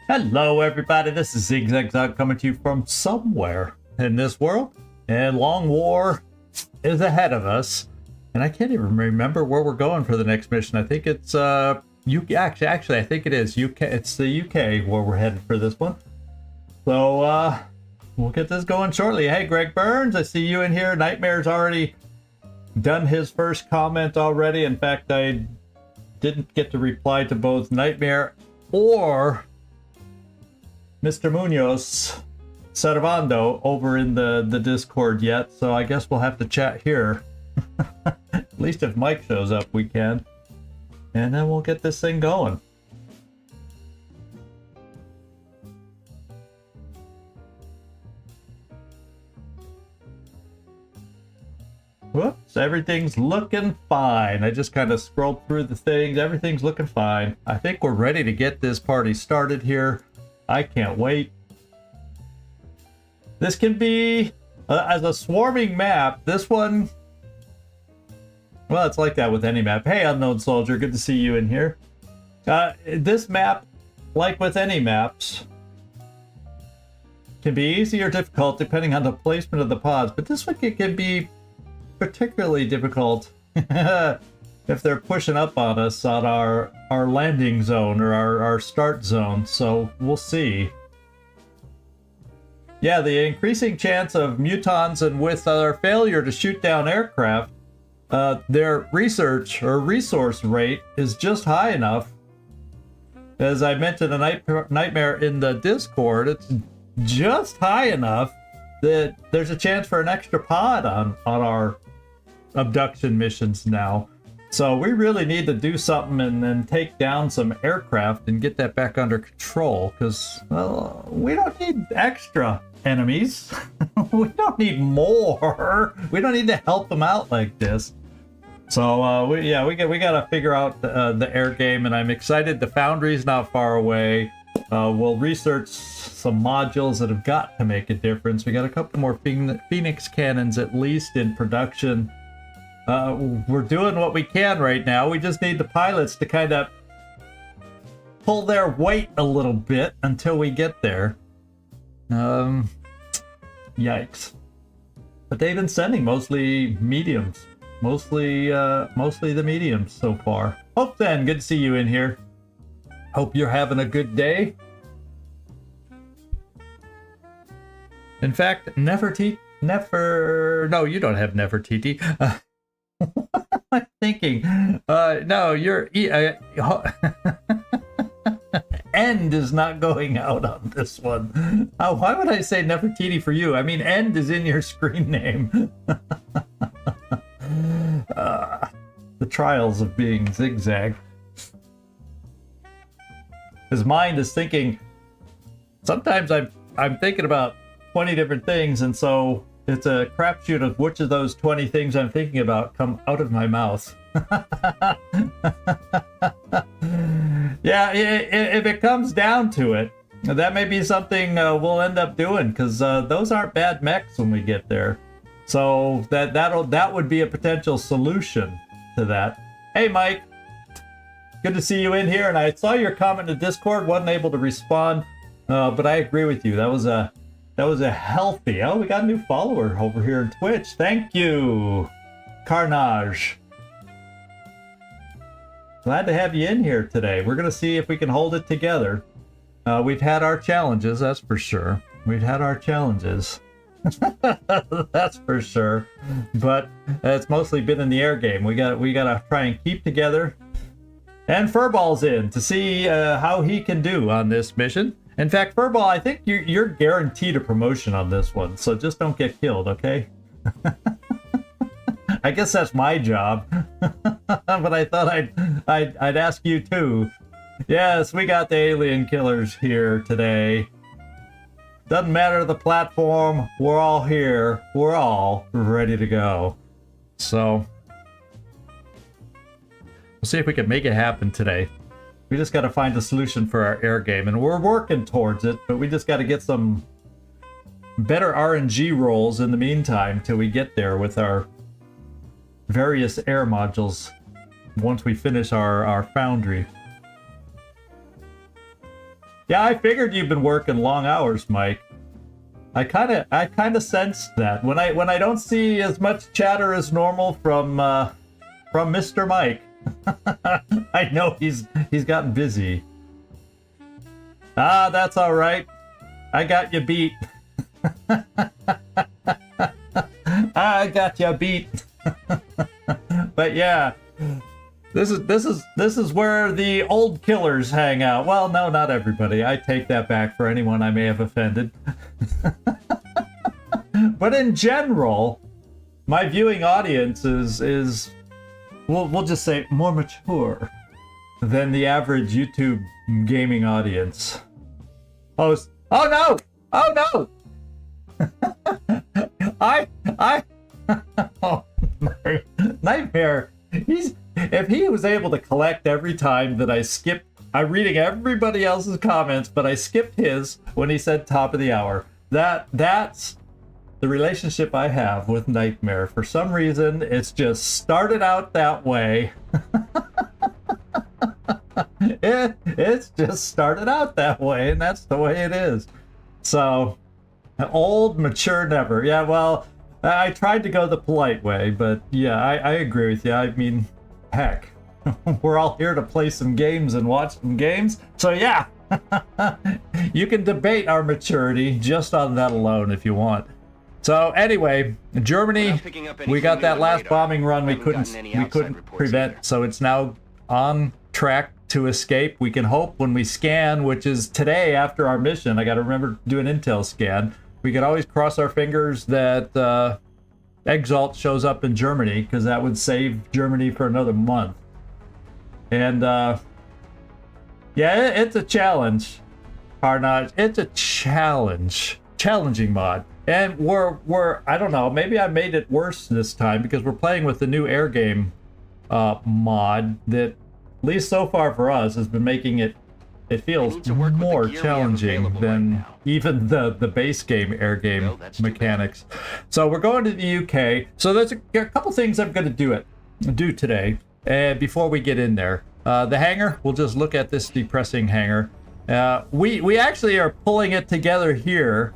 Hello everybody, this is Zigzag coming to you from somewhere in this world, and Long War is ahead of us, and I can't even remember where we're going for the next mission. I think it's UK. Actually, I think it is UK. It's the UK where we're headed for this one. So we'll get this going shortly. Hey, Greg Burns, I see you in here. Nightmare's already done his first comment already. In fact, I didn't get to reply to both Nightmare or Mr. Munoz Servando over in the Discord yet, so I guess we'll have to chat here. At least if Mike shows up, we can. And then we'll get this thing going. Whoops, everything's looking fine. I just kind of scrolled through the things. Everything's looking fine. I think we're ready to get this party started here. I can't wait. This can be, as a swarming map, this one, well, it's like that with any map. Hey, Unknown Soldier, good to see you in here. This map, like with any maps, can be easy or difficult depending on the placement of the pods, but this one can be particularly difficult if they're pushing up on us on our landing zone or our start zone, so we'll see. Yeah, the increasing chance of mutons, and with our failure to shoot down aircraft, their research or resource rate is just high enough. As I mentioned a Nightmare in the Discord, it's just high enough that there's a chance for an extra pod on our abduction missions now. So we really need to do something and then take down some aircraft and get that back under control, because, well, we don't need extra enemies. We don't need more. We don't need to help them out like this. So we gotta figure out the air game, and I'm excited. The Foundry's not far away. We'll research some modules that have got to make a difference. We got a couple more Phoenix cannons at least in production. We're doing what we can right now. We just need the pilots to kind of pull their weight a little bit until we get there. Yikes. But they've been sending mostly mediums. Mostly the mediums so far. Hope then, good to see you in here. Hope you're having a good day. In fact, no, you don't have Nefertiti. What am I thinking? No, you're... End is not going out on this one. Why would I say Nefertiti for you? I mean, End is in your screen name. The trials of being Zigzag. His mind is thinking... Sometimes I'm thinking about 20 different things, and so it's a crapshoot of which of those 20 things I'm thinking about come out of my mouth. Yeah, if it comes down to it, that may be something we'll end up doing, because those aren't bad mechs when we get there. So that would be a potential solution to that. Hey, Mike, good to see you in here, and I saw your comment in the Discord. Wasn't able to respond, but I agree with you. That was a healthy... Oh, we got a new follower over here on Twitch. Thank you, Carnage. Glad to have you in here today. We're going to see if we can hold it together. We've had our challenges, that's for sure. We've had our challenges. That's for sure. But it's mostly been in the air game. We got to try and keep together. And Furball's in to see how he can do on this mission. In fact, Furball, I think you're guaranteed a promotion on this one, so just don't get killed, okay? I guess that's my job. But I thought I'd ask you too. Yes, we got the alien killers here today. Doesn't matter the platform, we're all here. We're all ready to go. So we'll see if we can make it happen today. We just got to find a solution for our air game, and we're working towards it, but we just got to get some better RNG rolls in the meantime till we get there with our various air modules once we finish our foundry. Yeah, I figured you've been working long hours, Mike. I kind of sensed that when I don't see as much chatter as normal from Mr. Mike. I know he's gotten busy. Ah, that's all right. I got you beat. I got you beat. But yeah. This is where the old killers hang out. Well, no, not everybody. I take that back for anyone I may have offended. But in general, my viewing audience is we'll just say more mature than the average YouTube gaming audience. Oh no! Oh no! Oh, Nightmare. If he was able to collect every time that I'm reading everybody else's comments, but I skipped his when he said top of the hour. That's the relationship I have with Nightmare. For some reason, it's just started out that way. It's just started out that way, and that's the way it is. So, old, mature, never. Yeah, well, I tried to go the polite way, but yeah, I agree with you. I mean, heck, we're all here to play some games and watch some games. So yeah, you can debate our maturity just on that alone if you want. So anyway, Germany, we got that last bombing run we couldn't prevent, so it's now on track to escape. We can hope when we scan, which is today after our mission. I got to remember to do an intel scan. We could always cross our fingers that Exalt shows up in Germany, because that would save Germany for another month. And yeah, it's a challenge, Carnage. It's a challenging mod. And we're I don't know, maybe I made it worse this time because we're playing with the new air game mod that, at least so far for us, has been making it feels more challenging than even the base game air game mechanics. So we're going to the UK. So there's a couple things I'm going to do today before we get in there. The hangar, we'll just look at this depressing hangar. We actually are pulling it together here.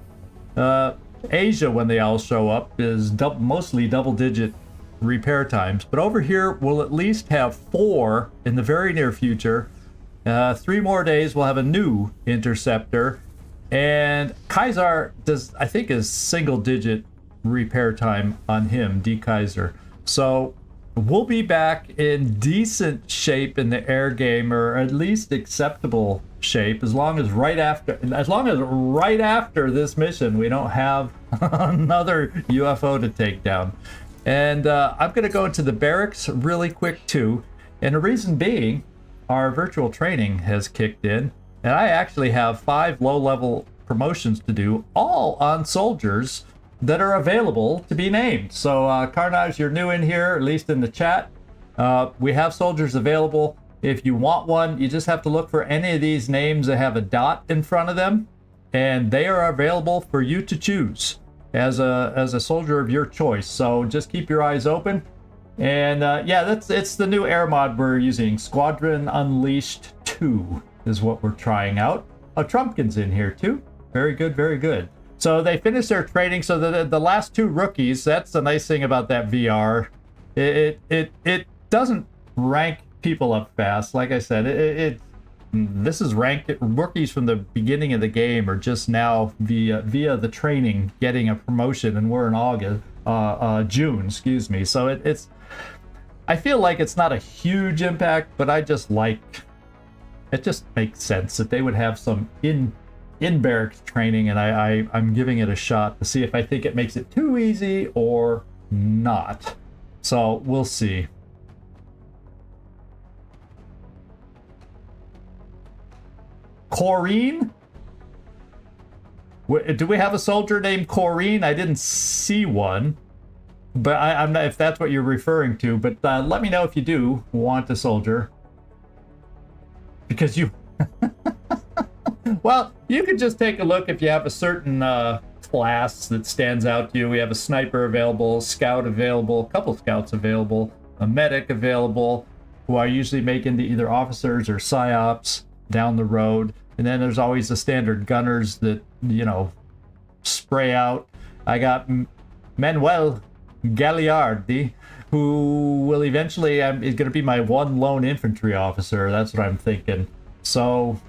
Asia, when they all show up, is mostly double-digit repair times. But over here, we'll at least have 4 in the very near future. 3 more days, we'll have a new interceptor. And Kaiser I think, is single-digit repair time on him, D. Kaiser. So we'll be back in decent shape in the air game, or at least acceptable shape, as long as right after this mission we don't have another UFO to take down. And I'm going to go into the barracks really quick too, and the reason being, our virtual training has kicked in, and I actually have 5 low-level promotions to do, all on soldiers that are available to be named. So Carnage, you're new in here, at least in the chat. We have soldiers available. If you want one, you just have to look for any of these names that have a dot in front of them, and they are available for you to choose as a soldier of your choice. So just keep your eyes open. And yeah, it's the new air mod we're using. Squadron Unleashed 2 is what we're trying out. Oh, Trumpkin's in here too. Very good, very good. So they finished their training. So the last 2 rookies, that's the nice thing about that VR. It doesn't rank people up fast. Like I said, this is ranked rookies from the beginning of the game, or just now via the training getting a promotion, and we're in June, excuse me. So it's I feel like it's not a huge impact, but it just makes sense that they would have some in barracks training, and I'm giving it a shot to see if I think it makes it too easy or not. So we'll see. Corrine? Do we have a soldier named Corrine? I didn't see one, but I'm not, if that's what you're referring to. But let me know if you do want a soldier, because you well, you could just take a look if you have a certain class that stands out to you. We have a sniper available, scout available, a couple scouts available, a medic available, who I usually make into either officers or psyops down the road. And then there's always the standard gunners that, you know, spray out. I got Manuel Gagliardi, who will eventually is going to be my one lone infantry officer. That's what I'm thinking. So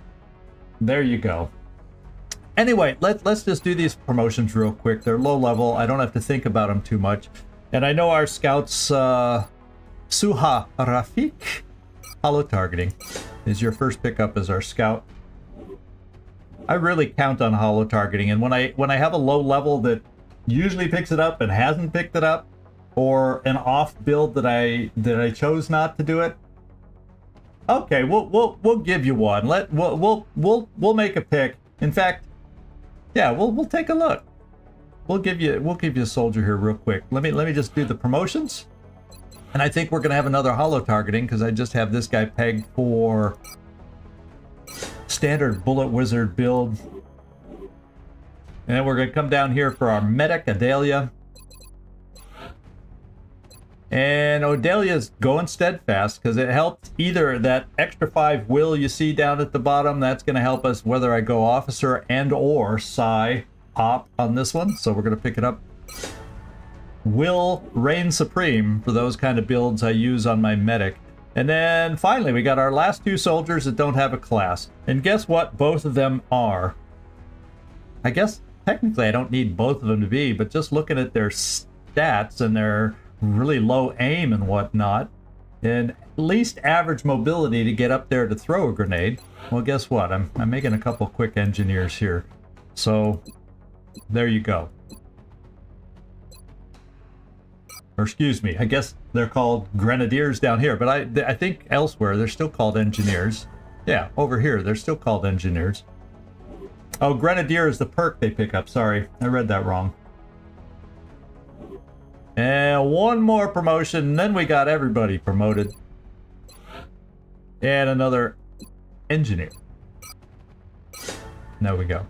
there you go. Anyway, let's just do these promotions real quick. They're low level. I don't have to think about them too much. And I know our scouts, Suha Rafik, hollow targeting is your first pickup as our scout. I really count on hollow targeting, and when I have a low level that usually picks it up and hasn't picked it up, or an off build that I chose not to do it, okay, we'll give you one. We'll make a pick. In fact, yeah, we'll take a look. We'll give you a soldier here real quick. Let me just do the promotions, and I think we're gonna have another hollow targeting because I just have this guy pegged for standard bullet wizard build. And then we're going to come down here for our medic, Adalia. And Adalia's going steadfast because it helps either that extra 5 will you see down at the bottom. That's going to help us whether I go officer and or psi op on this one. So we're going to pick it up. Will reign supreme for those kind of builds I use on my medic. And then finally, we got our last 2 soldiers that don't have a class. And guess what both of them are? I guess technically I don't need both of them to be, but just looking at their stats and their really low aim and whatnot, and at least average mobility to get up there to throw a grenade. Well, guess what? I'm making a couple quick engineers here. So there you go. Or excuse me, I guess they're called grenadiers down here, but I think elsewhere they're still called engineers. Yeah, over here they're still called engineers. Oh, grenadier is the perk they pick up. Sorry, I read that wrong. And one more promotion, and then we got everybody promoted. And another engineer. There we go.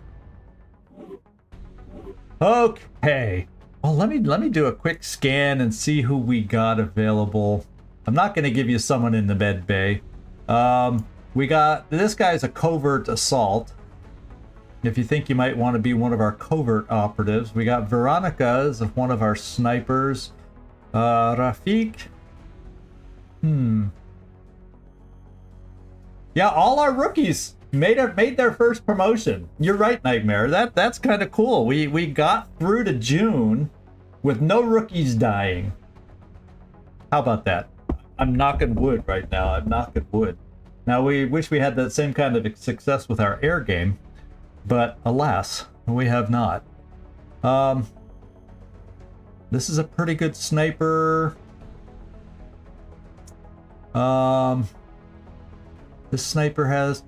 Okay. Well, let me do a quick scan and see who we got available. I'm not going to give you someone in the med bay. We got, this guy's a covert assault. If you think you might want to be one of our covert operatives. We got Veronica as one of our snipers. Rafik. Yeah, all our rookies made their first promotion. You're right, Nightmare. That's kind of cool. We got through to June with no rookies dying. How about that? I'm knocking wood right now. I'm knocking wood. Now we wish we had that same kind of success with our air game, but alas, we have not. This is a pretty good sniper. This sniper has.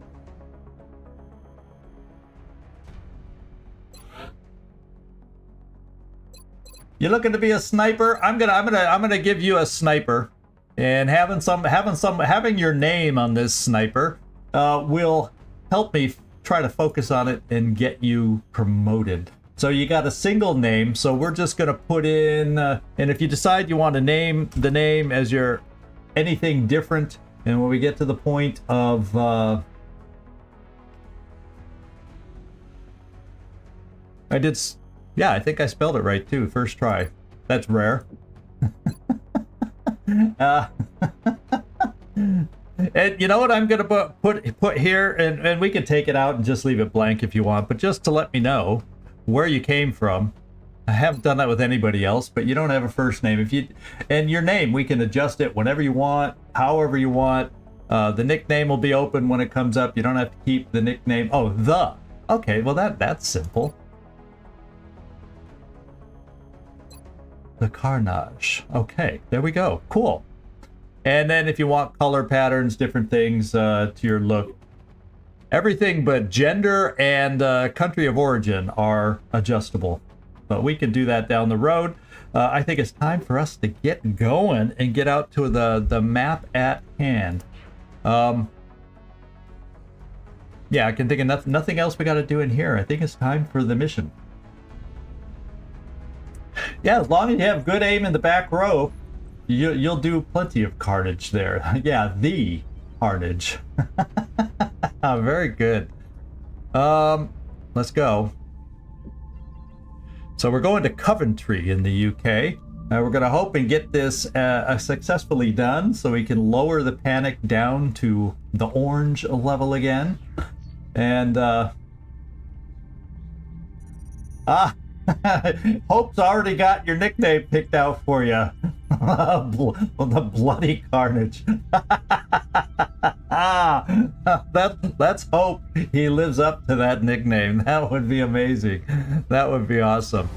You looking to be a sniper? I'm gonna give you a sniper, and having your name on this sniper will help me try to focus on it and get you promoted. So you got a single name, so we're just gonna put in, and if you decide you want to name the name as your anything different, and when we get to the point of yeah, I think I spelled it right too, first try. That's rare. And you know what I'm gonna put here, and we can take it out and just leave it blank if you want, but just to let me know where you came from. I haven't done that with anybody else, but you don't have a first name. And your name, we can adjust it whenever you want, however you want. The nickname will be open when it comes up. You don't have to keep the nickname. Oh, okay, well that's simple. The Carnage. Okay, there we go. Cool. And then if you want color patterns, different things to your look, everything but gender and country of origin are adjustable. But we can do that down the road. I think it's time for us to get going and get out to the map at hand. Yeah, I can think of nothing else we got to do in here. I think it's time for the mission. Yeah, as long as you have good aim in the back row, you'll do plenty of carnage there. Yeah, the carnage. Very good. Let's go. So we're going to Coventry in the UK. We're going to hope and get this successfully done so we can lower the panic down to the orange level again. And, Hope's already got your nickname picked out for you. The Bloody Carnage. That's Hope. He lives up to that nickname. That would be amazing. That would be awesome.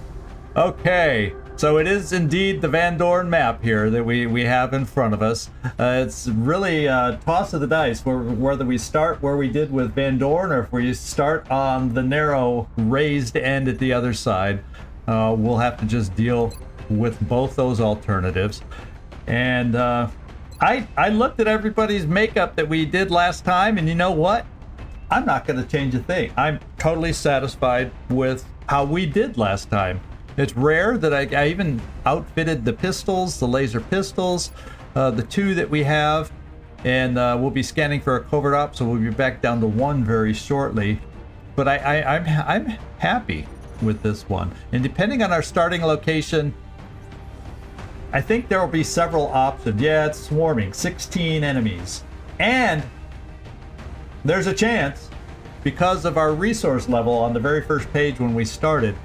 Okay, so it is indeed the Van Doorn map here that we have in front of us. It's really a toss of the dice whether we start where we did with Van Doorn or if we start on the narrow raised end at the other side. We'll have to just deal with both those alternatives. And I looked at everybody's makeup that we did last time, and you know what? I'm not going to change a thing. I'm totally satisfied with how we did last time. It's rare that I even outfitted the pistols, the laser pistols, the two that we have, and we'll be scanning for a covert op, so we'll be back down to one very shortly. But I'm happy with this one. And depending on our starting location, I think there will be several options. Yeah, it's swarming, 16 enemies. And there's a chance, because of our resource level on the very first page when we started,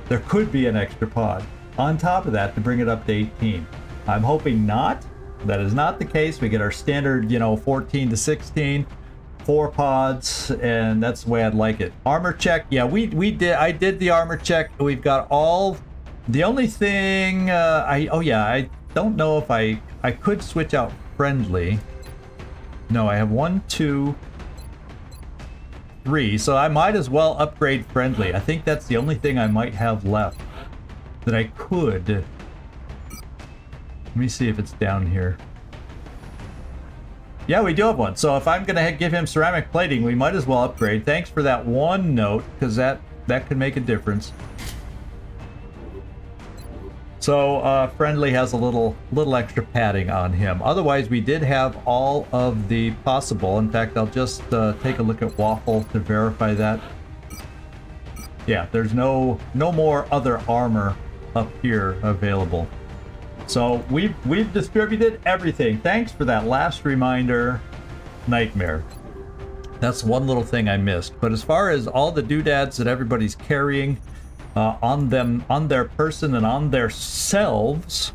there could be an extra pod on top of that to bring it up to 18. I'm hoping not. That is not the case. We get our standard, 14 to 16, 4 pods, and that's the way I'd like it. Armor check, yeah, I did the armor check. We've got all. The only thing, I don't know if I could switch out friendly. No, I have 1, 2, 3, so I might as well upgrade friendly. I think that's the only thing I might have left that I could. Let me see if it's down here. Yeah, we do have one. So if I'm gonna give him ceramic plating, we might as well upgrade. Thanks for that one note, because that could make a difference. So friendly has a little extra padding on him. Otherwise, we did have all of the possible. In fact, I'll just take a look at Waffle to verify that. Yeah, there's no more other armor up here available. So we've distributed everything. Thanks for that last reminder, Nightmare. That's one little thing I missed. But as far as all the doodads that everybody's carrying, on their person and on their selves,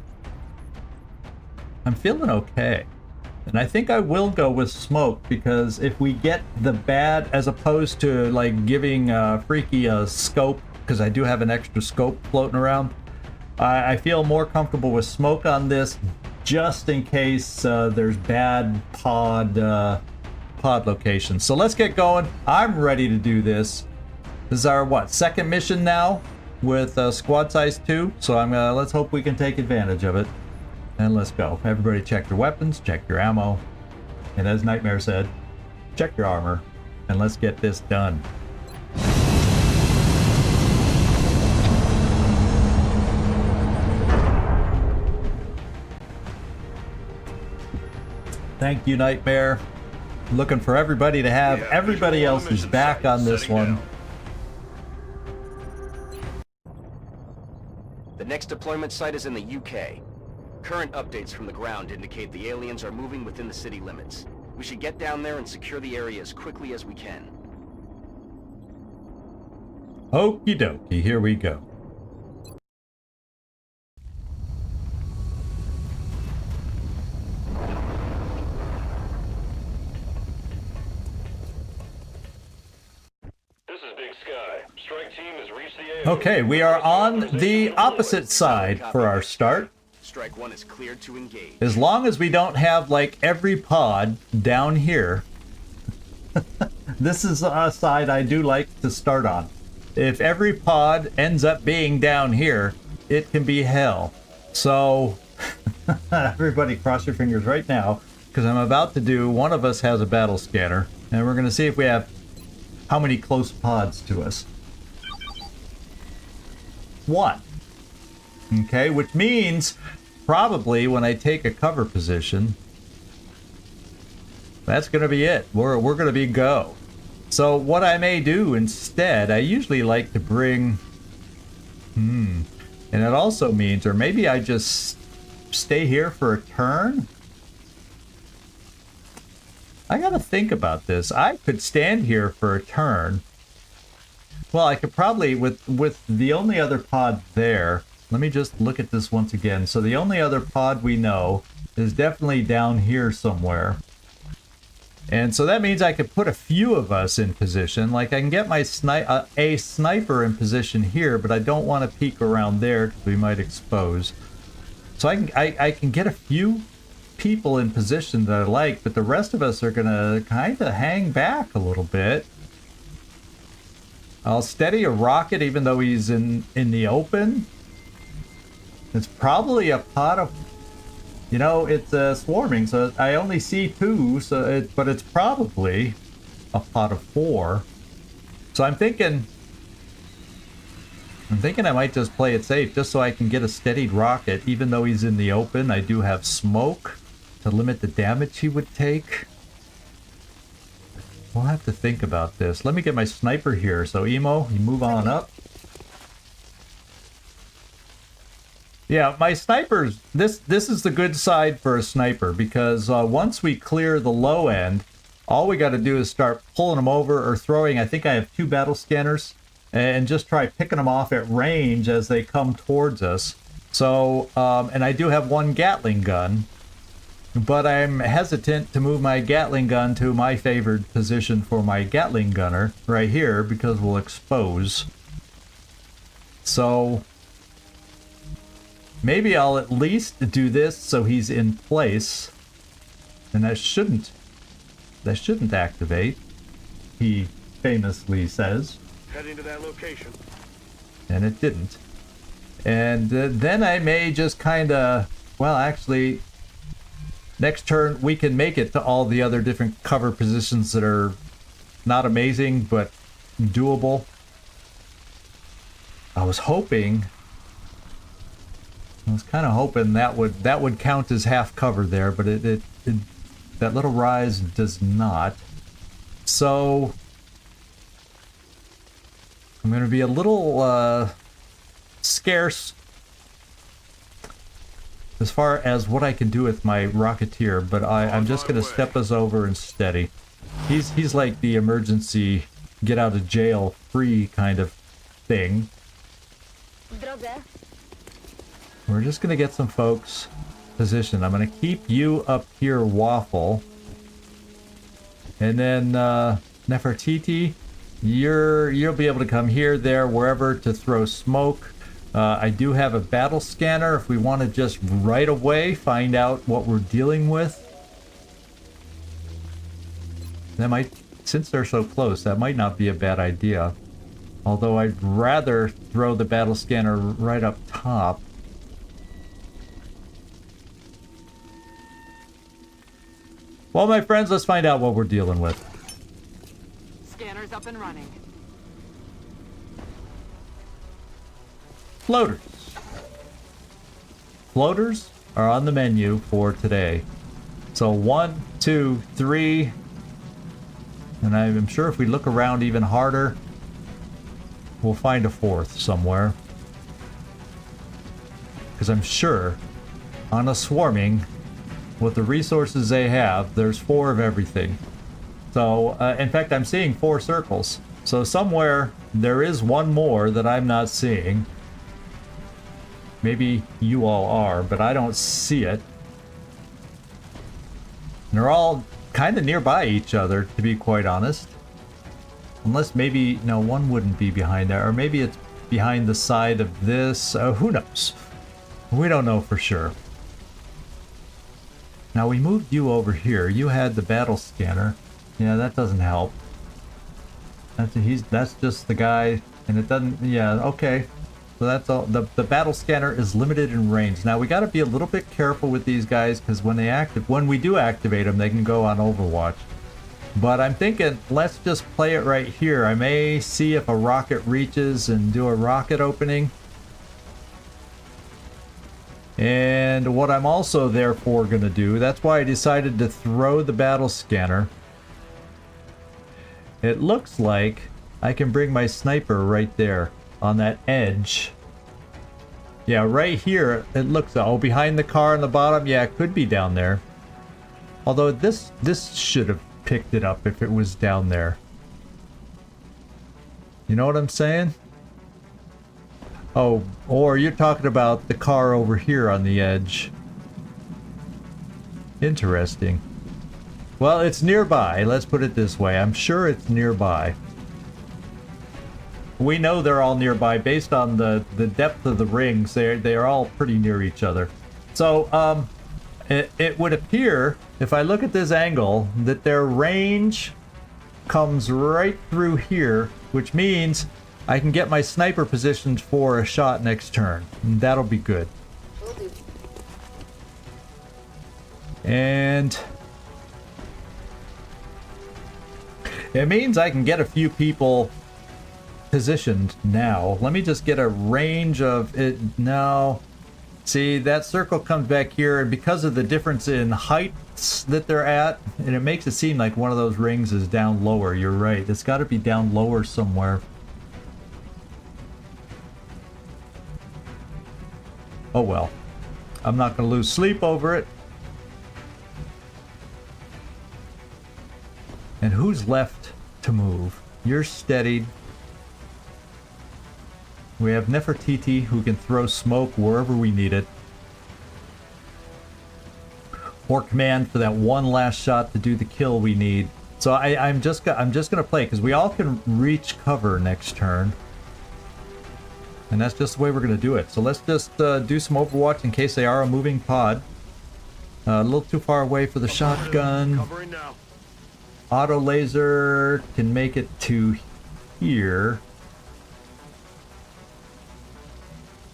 I'm feeling okay. And I think I will go with smoke, because if we get the bad, as opposed to like giving Freaky a scope, because I do have an extra scope floating around, I feel more comfortable with smoke on this, just in case there's bad pod locations. So let's get going. I'm ready to do this. This is our second mission now with squad size 2. So let's hope we can take advantage of it. And let's go. Everybody check your weapons, check your ammo. And as Nightmare said, check your armor. And let's get this done. Thank you, Nightmare. Looking for everybody to have everybody else's back on this one. The next deployment site is in the UK. Current updates from the ground indicate the aliens are moving within the city limits. We should get down there and secure the area as quickly as we can. Okie dokie, here we go. Okay, we are on the opposite side for our start. Strike 1 is cleared to engage. As long as we don't have like every pod down here. This is a side I do like to start on. If every pod ends up being down here, it can be hell. So everybody cross your fingers right now, because I'm about to do, one of us has a battle scanner, and we're going to see if we have how many close pods to us. 1. Okay, which means probably when I take a cover position, that's going to be it. We're going to be go. So what I may do instead, I usually like to bring... and it also means, or maybe I just stay here for a turn? I gotta think about this. I could stand here for a turn. Well, I could probably, with the only other pod there, let me just look at this once again. So the only other pod we know is definitely down here somewhere. And so that means I could put a few of us in position. Like I can get my a sniper in position here, but I don't want to peek around there because we might expose. So I can get a few people in position that I like, but the rest of us are gonna kind of hang back a little bit. I'll steady a rocket even though he's in the open. It's probably a pot of, you know, it's swarming, so I only see 2, so but it's probably a pot of 4. So I'm thinking I might just play it safe just so I can get a steadied rocket even though he's in the open. I do have smoke to limit the damage he would take. We'll have to think about this. Let me get my sniper here. So Emo, you move on up. Yeah, my snipers, this is the good side for a sniper because once we clear the low end, all we got to do is start pulling them over or throwing. I think I have 2 battle scanners and just try picking them off at range as they come towards us. So, and I do have 1 Gatling gun, but I'm hesitant to move my Gatling gun to my favored position for my Gatling gunner right here because we'll expose. So maybe I'll at least do this so he's in place, and that shouldn't activate, he famously says. Heading to that location. And it didn't. And then I may just kind of, well, actually, next turn we can make it to all the other different cover positions that are not amazing, but doable. I was kind of hoping that would count as half cover there, but it that little rise does not. So I'm going to be a little scarce as far as what I can do with my Rocketeer, but I'm just going to step us over and steady. He's like the emergency get out of jail free kind of thing. We're just going to get some folks positioned. I'm going to keep you up here, Waffle. And then Nefertiti, you'll be able to come here, there, wherever to throw smoke. I do have a battle scanner if we want to just right away find out what we're dealing with. That might, since they're so close, that might not be a bad idea. Although I'd rather throw the battle scanner right up top. Well, my friends, let's find out what we're dealing with. Scanner's up and running. Floaters. Floaters are on the menu for today. So 1, 2, 3. And I'm sure if we look around even harder, we'll find a 4th somewhere. Because I'm sure on a swarming, with the resources they have, there's 4 of everything. So, in fact, I'm seeing 4 circles. So somewhere there is one more that I'm not seeing. Maybe you all are, but I don't see it. And they're all kind of nearby each other, to be quite honest. Unless maybe, no, one wouldn't be behind there. Or maybe it's behind the side of this. Who knows? We don't know for sure. Now we moved you over here. You had the battle scanner. Yeah, that doesn't help. That's just the guy, and it doesn't. Yeah, okay. So that's all. The battle scanner is limited in range. Now we got to be a little bit careful with these guys because when we do activate them, they can go on Overwatch. But I'm thinking, let's just play it right here. I may see if a rocket reaches and do a rocket opening. And what I'm also therefore going to do, that's why I decided to throw the battle scanner, it looks like I can bring my sniper right there on that edge. Yeah, right here, it looks, oh, behind the car on the bottom, yeah, it could be down there. Although this should have picked it up if it was down there. You know what I'm saying? Oh, or you're talking about the car over here on the edge. Interesting. Well, it's nearby, let's put it this way. I'm sure it's nearby. We know they're all nearby based on the depth of the rings. They are all pretty near each other. So, it would appear, if I look at this angle, that their range comes right through here, which means I can get my sniper positioned for a shot next turn. And that'll be good. And it means I can get a few people positioned now. Let me just get a range of it now. See, that circle comes back here, and because of the difference in heights that they're at, and it makes it seem like one of those rings is down lower. You're right. It's got to be down lower somewhere. Oh well. I'm not going to lose sleep over it. And who's left to move? You're steadied. We have Nefertiti, who can throw smoke wherever we need it. Or command for that one last shot to do the kill we need. So I'm just gonna play, because we all can reach cover next turn. And that's just the way we're gonna do it. So let's just do some Overwatch in case they are a moving pod. A little too far away for the shotgun. Auto laser can make it to here.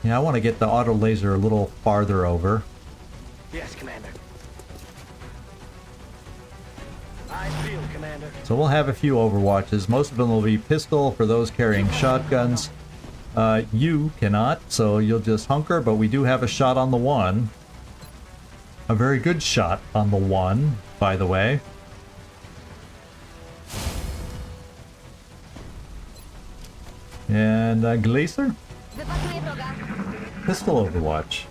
Yeah, I want to get the auto laser a little farther over. Yes, Commander. I feel, Commander. So we'll have a few Overwatches. Most of them will be pistol for those carrying shotguns. You cannot, so you'll just hunker, but we do have a shot on the one. A very good shot on the one, by the way. And Glacier? Pistol Overwatch.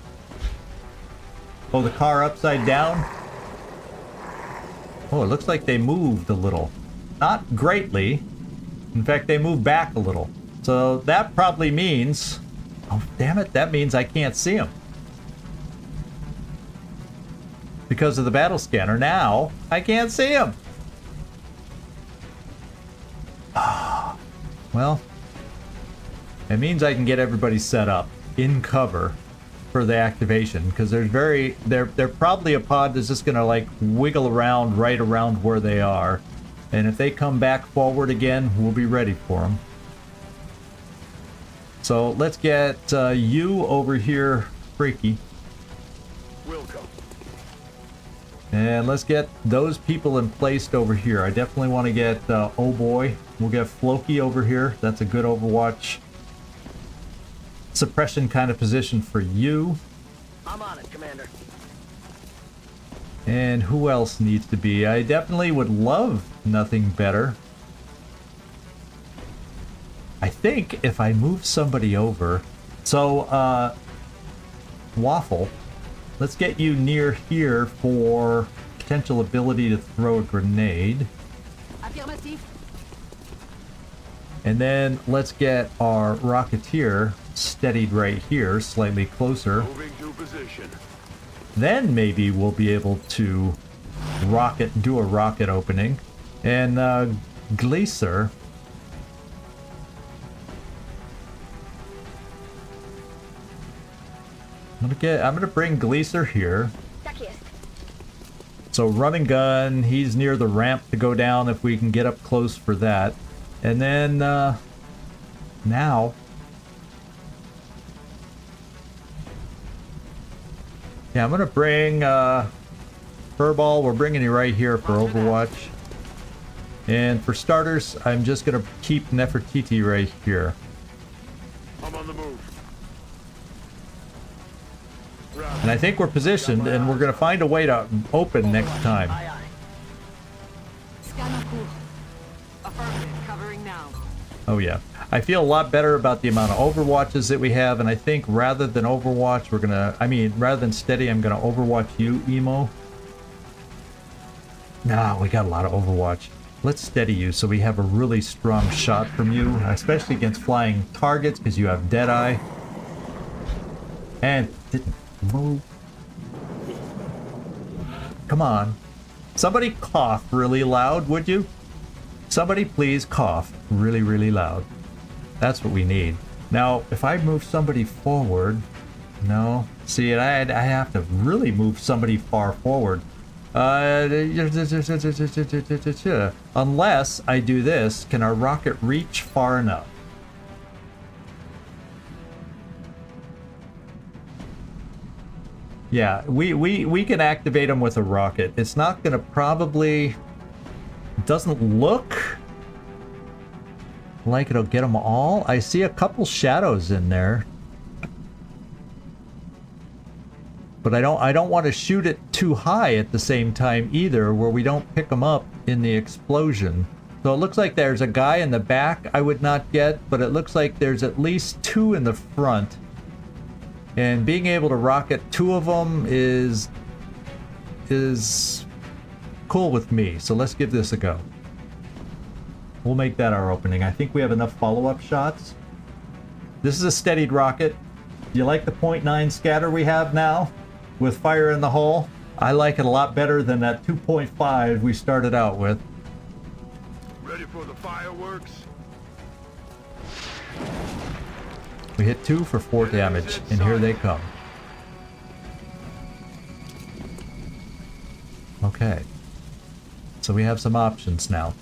Oh, the car upside down? Oh, it looks like they moved a little. Not greatly. In fact, they moved back a little. So that probably means... Oh, damn it, that means I can't see them. Because of the battle scanner. Now, I can't see them. Well... It means I can get everybody set up in cover for the activation, because they're probably a pod that's just gonna like wiggle around right around where they are, and if they come back forward again, we'll be ready for them. So let's get you over here, Freaky. Welcome. And let's get those people in place over here. I definitely want to get oh boy, we'll get Floki over here. That's a good Overwatch suppression kind of position for you. I'm on it, Commander. And who else needs to be? I definitely would love nothing better. I think if I move somebody over... So, Waffle, let's get you near here for potential ability to throw a grenade. Affirmative. And then let's get our Rocketeer steadied right here, slightly closer. Moving to position. Then maybe we'll be able to do a rocket opening. And Glacier, I'm gonna bring Glacier here. So run and gun, he's near the ramp to go down if we can get up close for that. And then now yeah, I'm gonna bring Furball. We're bringing you right here for Overwatch. And for starters, I'm just gonna keep Nefertiti right here. I'm on the move. And I think we're positioned, and we're gonna find a way to open next time. Scan en cours. Affirmative. Oh yeah. I feel a lot better about the amount of Overwatches that we have, and I think rather than Overwatch, we're gonna... I mean, rather than Steady, I'm gonna Overwatch you, Emo. Nah, we got a lot of Overwatch. Let's Steady you so we have a really strong shot from you, especially against flying targets, because you have Deadeye. And... move. Come on. Somebody cough really loud, would you? Somebody please cough really, really loud. That's what we need. Now, if I move somebody forward... No. See, I have to really move somebody far forward. Unless I do this, can our rocket reach far enough? Yeah, we can activate them with a rocket. It's not gonna probably... Doesn't look like it'll get them all. I see a couple shadows in there. But I don't want to shoot it too high at the same time either, where we don't pick them up in the explosion. So it looks like there's a guy in the back I would not get, but it looks like there's at least two in the front. And being able to rocket two of them is cool with me. So let's give this a go. We'll make that our opening. I think we have enough follow-up shots. This is a steadied rocket. Do you like the .9 scatter we have now with fire in the hole? I like it a lot better than that 2.5 we started out with. Ready for the fireworks? We hit 2 for 4 damage, and here they come. Okay. So we have some options now.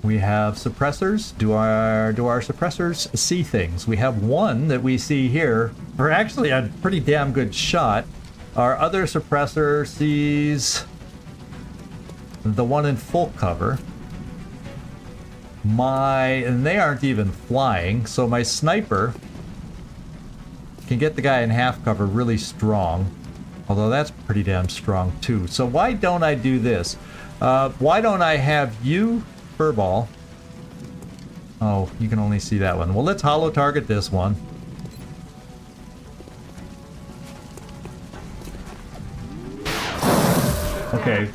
We have suppressors. Do our suppressors see things? We have one that we see here, or actually a pretty damn good shot. Our other suppressor sees the one in full cover. And they aren't even flying, so my sniper can get the guy in half cover really strong. Although that's pretty damn strong too. So why don't I do this? Why don't I have you, Furball? Oh, you can only see that one. Well, let's holo target this one. Okay.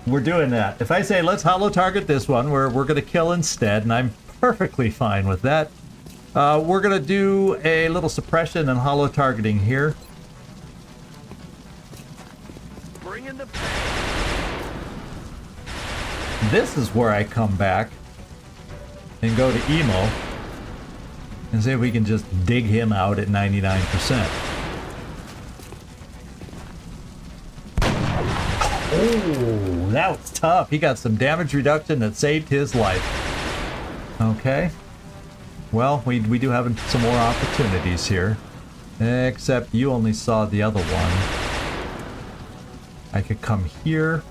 We're doing that. If I say let's holo target this one, we're going to kill instead, and I'm perfectly fine with that. We're going to do a little suppression and holo targeting here. Bring in the... This is where I come back and go to Emo and see if we can just dig him out at 99%. Oh, that was tough. He got some damage reduction that saved his life. Okay. Well, we do have some more opportunities here. Except you only saw the other one. I could come here.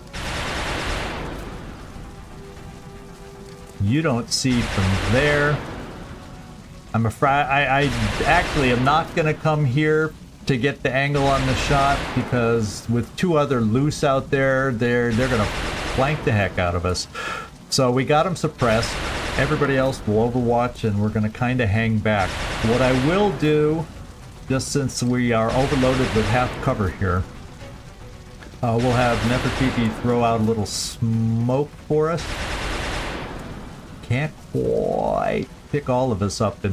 You don't see from there. I'm afraid I actually am not going to come here to get the angle on the shot, because with two other loose out there, they're going to flank the heck out of us. So we got them suppressed. Everybody else will overwatch, and we're going to kind of hang back. What I will do, just since we are overloaded with half cover here, we'll have Nefertiti throw out a little smoke for us. Can't quite pick all of us up in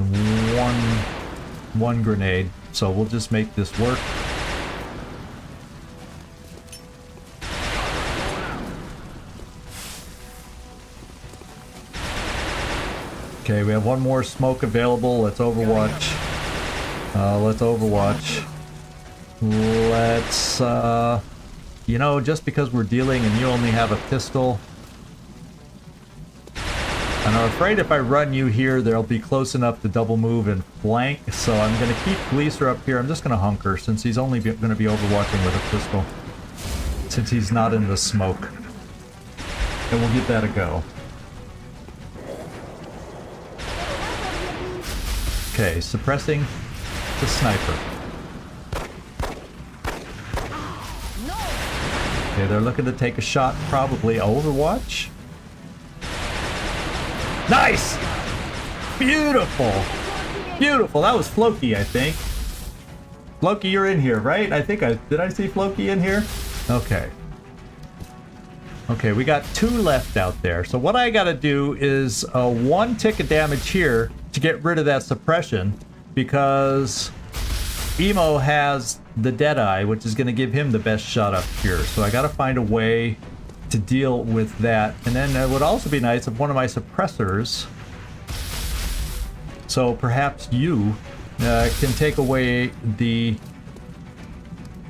one grenade, so we'll just make this work. Okay, we have one more smoke available. Let's overwatch. Let's overwatch. Let's, you know, just because we're dealing and you only have a pistol, and I'm afraid if I run you here, they'll be close enough to double move and flank, so I'm going to keep Gleaser up here. I'm just going to hunker, since he's only going to be overwatching with a pistol, since he's not in the smoke. And we'll give that a go. Okay, suppressing the sniper. Okay, they're looking to take a shot, probably Overwatch. Nice! Beautiful! Beautiful. That was Floki, I think. Floki, you're in here, right? Did I see Floki in here? Okay. Okay, we got 2 left out there. So what I gotta do is 1 tick of damage here to get rid of that suppression, because Emo has the Deadeye, which is gonna give him the best shot up here. So I gotta find a way to deal with that. And then it would also be nice if one of my suppressors, so perhaps you can take away the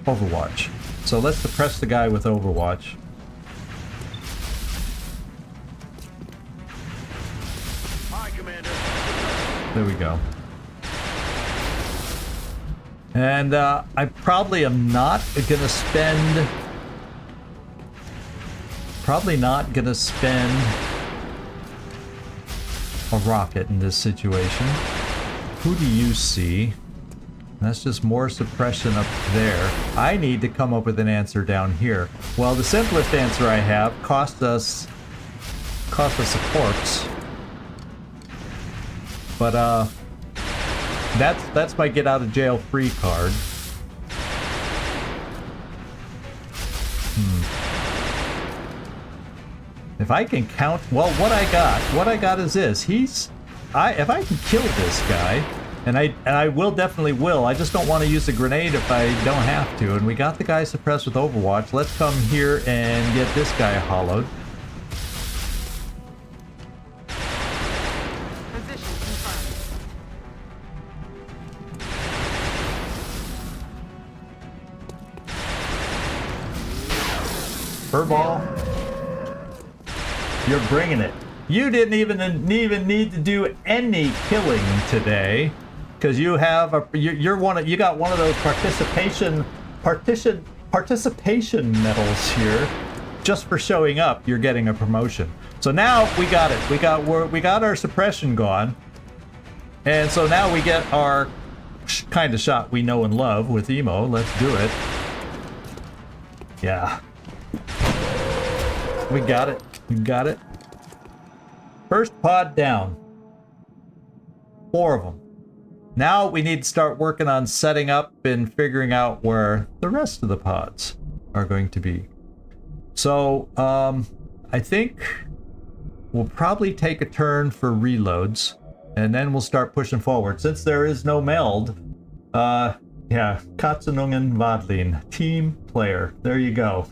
Overwatch. So let's suppress the guy with Overwatch. Hi, Commander. There we go. And I probably am not gonna spend... Probably not gonna spend a rocket in this situation. Who do you see? That's just more suppression up there. I need to come up with an answer down here. Well, the simplest answer I have cost us a corpse. But that's my get out of jail free card. If I can count, well, what I got is this. If I can kill this guy, and I definitely will. I just don't want to use a grenade if I don't have to. And we got the guy suppressed with Overwatch. Let's come here and get this guy hollowed. Position confirmed. Furball. You're bringing it. You didn't even need to do any killing today, because you have you got one of those participation medals here. Just for showing up, you're getting a promotion. So now we got it. We got our suppression gone, and so now we get our kind of shot we know and love with Emo. Let's do it. Yeah. We got it. We got it. First pod down. 4 of them. Now we need to start working on setting up and figuring out where the rest of the pods are going to be. So, I think we'll probably take a turn for reloads, and then we'll start pushing forward. Since there is no meld, yeah, Katzenungen Wadlin, team player. There you go.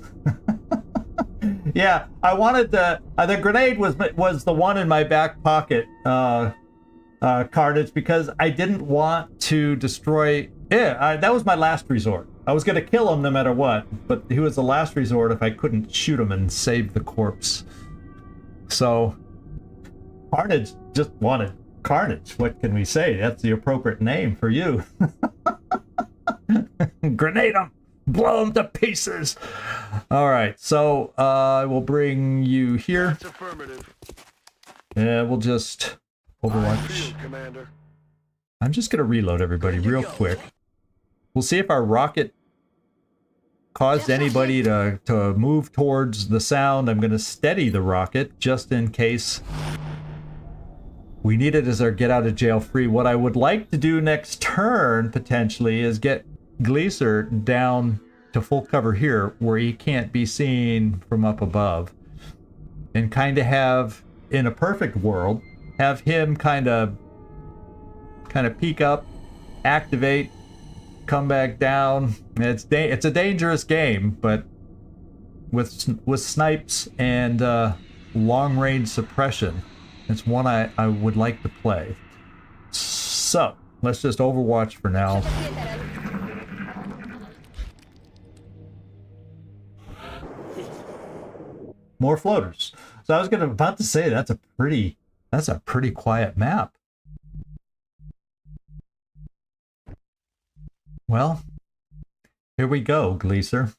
Yeah, I wanted the grenade was the one in my back pocket, Carnage, because I didn't want to destroy. Yeah, that was my last resort. I was gonna kill him no matter what, but he was the last resort if I couldn't shoot him and save the corpse. So, Carnage just wanted Carnage. What can we say? That's the appropriate name for you. Grenade him! Blow him to pieces! Alright, so I will bring you here. That's affirmative. Yeah, we'll just Overwatch. Commander. I'm just gonna reload everybody real quick. We'll see if our rocket caused anybody to move towards the sound. I'm gonna steady the rocket just in case we need it as our get out of jail free. What I would like to do next turn, potentially, is get Gleaser down to full cover here where he can't be seen from up above, and kind of have, in a perfect world, have him kind of peek up, activate, come back down. It's a dangerous game, but with snipes and long range suppression, it's one I would like to play. So let's just Overwatch for now. More floaters. So I was about to say that's a pretty quiet map. Well, here we go, Gleaser.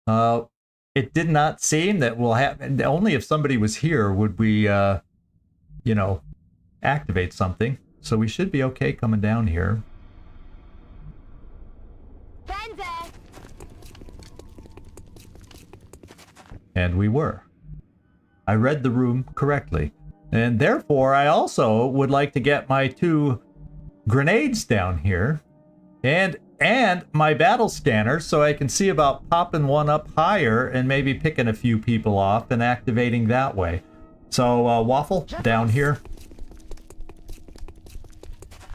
It did not seem that we'll have, only if somebody was here would we activate something. So we should be okay coming down here. And we were. I read the room correctly. And therefore, I also would like to get my 2 grenades down here and my battle scanner so I can see about popping one up higher and maybe picking a few people off and activating that way. So, Waffle, down here.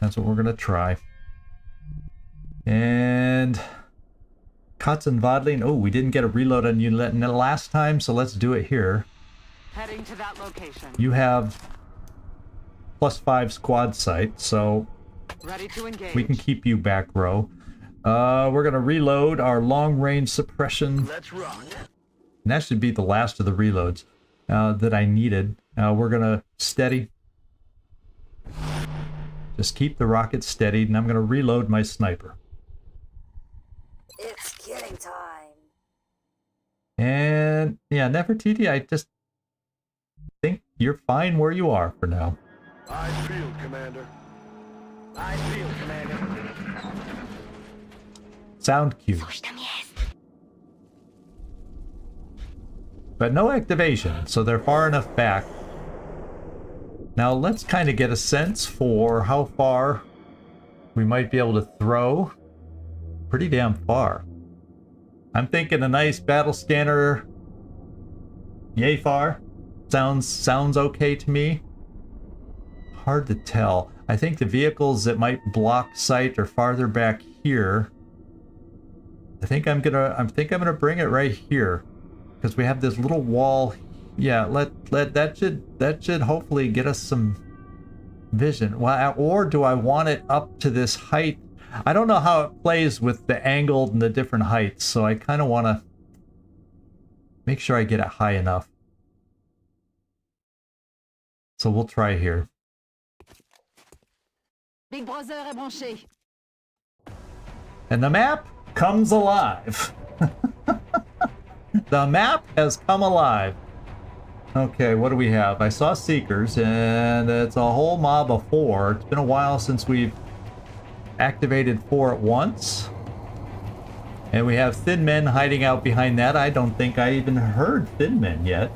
That's what we're going to try. And Kotzen Vodlin. Oh, we didn't get a reload on you last time, so let's do it here. Heading to that location. You have +5 squad sight, so Ready to engage. we can keep you back row. We're going to reload our long-range suppression. Let's rock. And that should be the last of the reloads that I needed. We're going to steady. Just keep the rocket steadied, and I'm going to reload my sniper. It's killing time. And yeah, Nefertiti, I just think you're fine where you are for now. I feel, Commander. I feel, Commander. Sound cue. But no activation, so they're far enough back. Now let's kind of get a sense for how far we might be able to throw. Pretty damn far. I'm thinking a nice battle scanner. Yay far. Sounds okay to me. Hard to tell. I think the vehicles that might block sight are farther back here. I think I'm gonna bring it right here, because we have this little wall. Yeah, that should hopefully get us some vision. Well, or do I want it up to this height? I don't know how it plays with the angle and the different heights, so I kind of want to make sure I get it high enough. So we'll try here. Big brother est branché. And the map comes alive. The map has come alive. Okay, what do we have? I saw Seekers, and it's a whole mob of 4. It's been a while since we've activated 4 at once. And we have Thin Men hiding out behind that. I don't think I even heard Thin Men yet.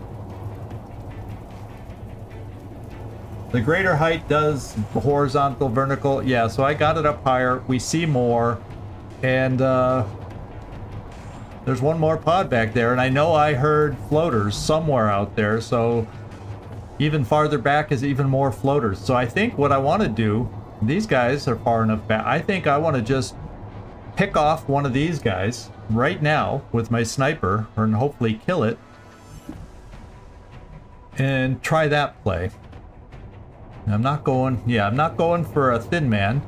The greater height does horizontal, vertical. Yeah, so I got it up higher. We see more. And there's one more pod back there. And I know I heard floaters somewhere out there. So even farther back is even more floaters. So I think what I want to do, these guys are far enough back. I think I want to just pick off one of these guys right now with my sniper and hopefully kill it. And try that play. I'm not going for a Thin Man.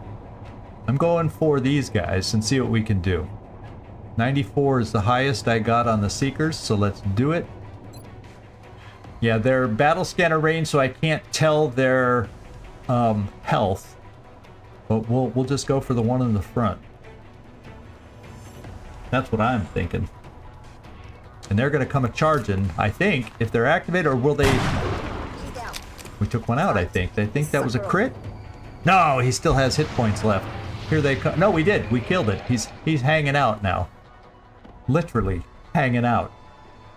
I'm going for these guys and see what we can do. 94 is the highest I got on the Seekers, so let's do it. Yeah, they're battle scanner range, so I can't tell their health. But we'll just go for the one in the front. That's what I'm thinking. And they're going to come a-charging, I think, if they're activated, or will they... We took one out, I think. I think that was a crit. No, he still has hit points left. Here they come. No, we did. We killed it. He's hanging out now. Literally hanging out.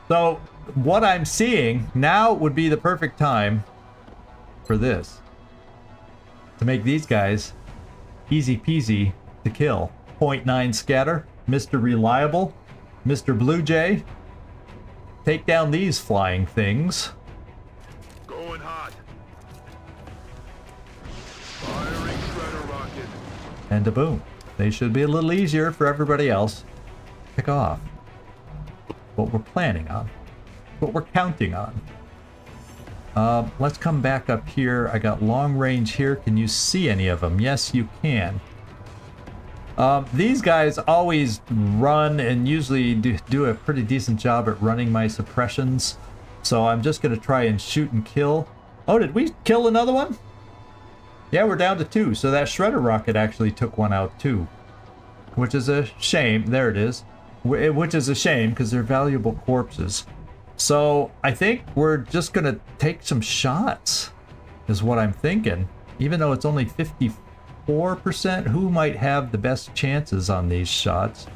So what I'm seeing now would be the perfect time for this. To make these guys easy peasy to kill. 0.9 scatter. Mr. Reliable. Mr. Blue Jay. Take down these flying things. Going hot. Firing shredder rocket. And a boom. They should be a little easier for everybody else. Pick off. What we're planning on. What we're counting on. Let's come back up here. I got long range here. Can you see any of them? Yes, you can. These guys always run and usually do a pretty decent job at running my suppressions. So I'm just going to try and shoot and kill. Oh, did we kill another one? Yeah, we're down to 2. So that shredder rocket actually took one out too. Which is a shame. There it is. Which is a shame because they're valuable corpses. So I think we're just going to take some shots is what I'm thinking. Even though it's only 54%, who might have the best chances on these shots?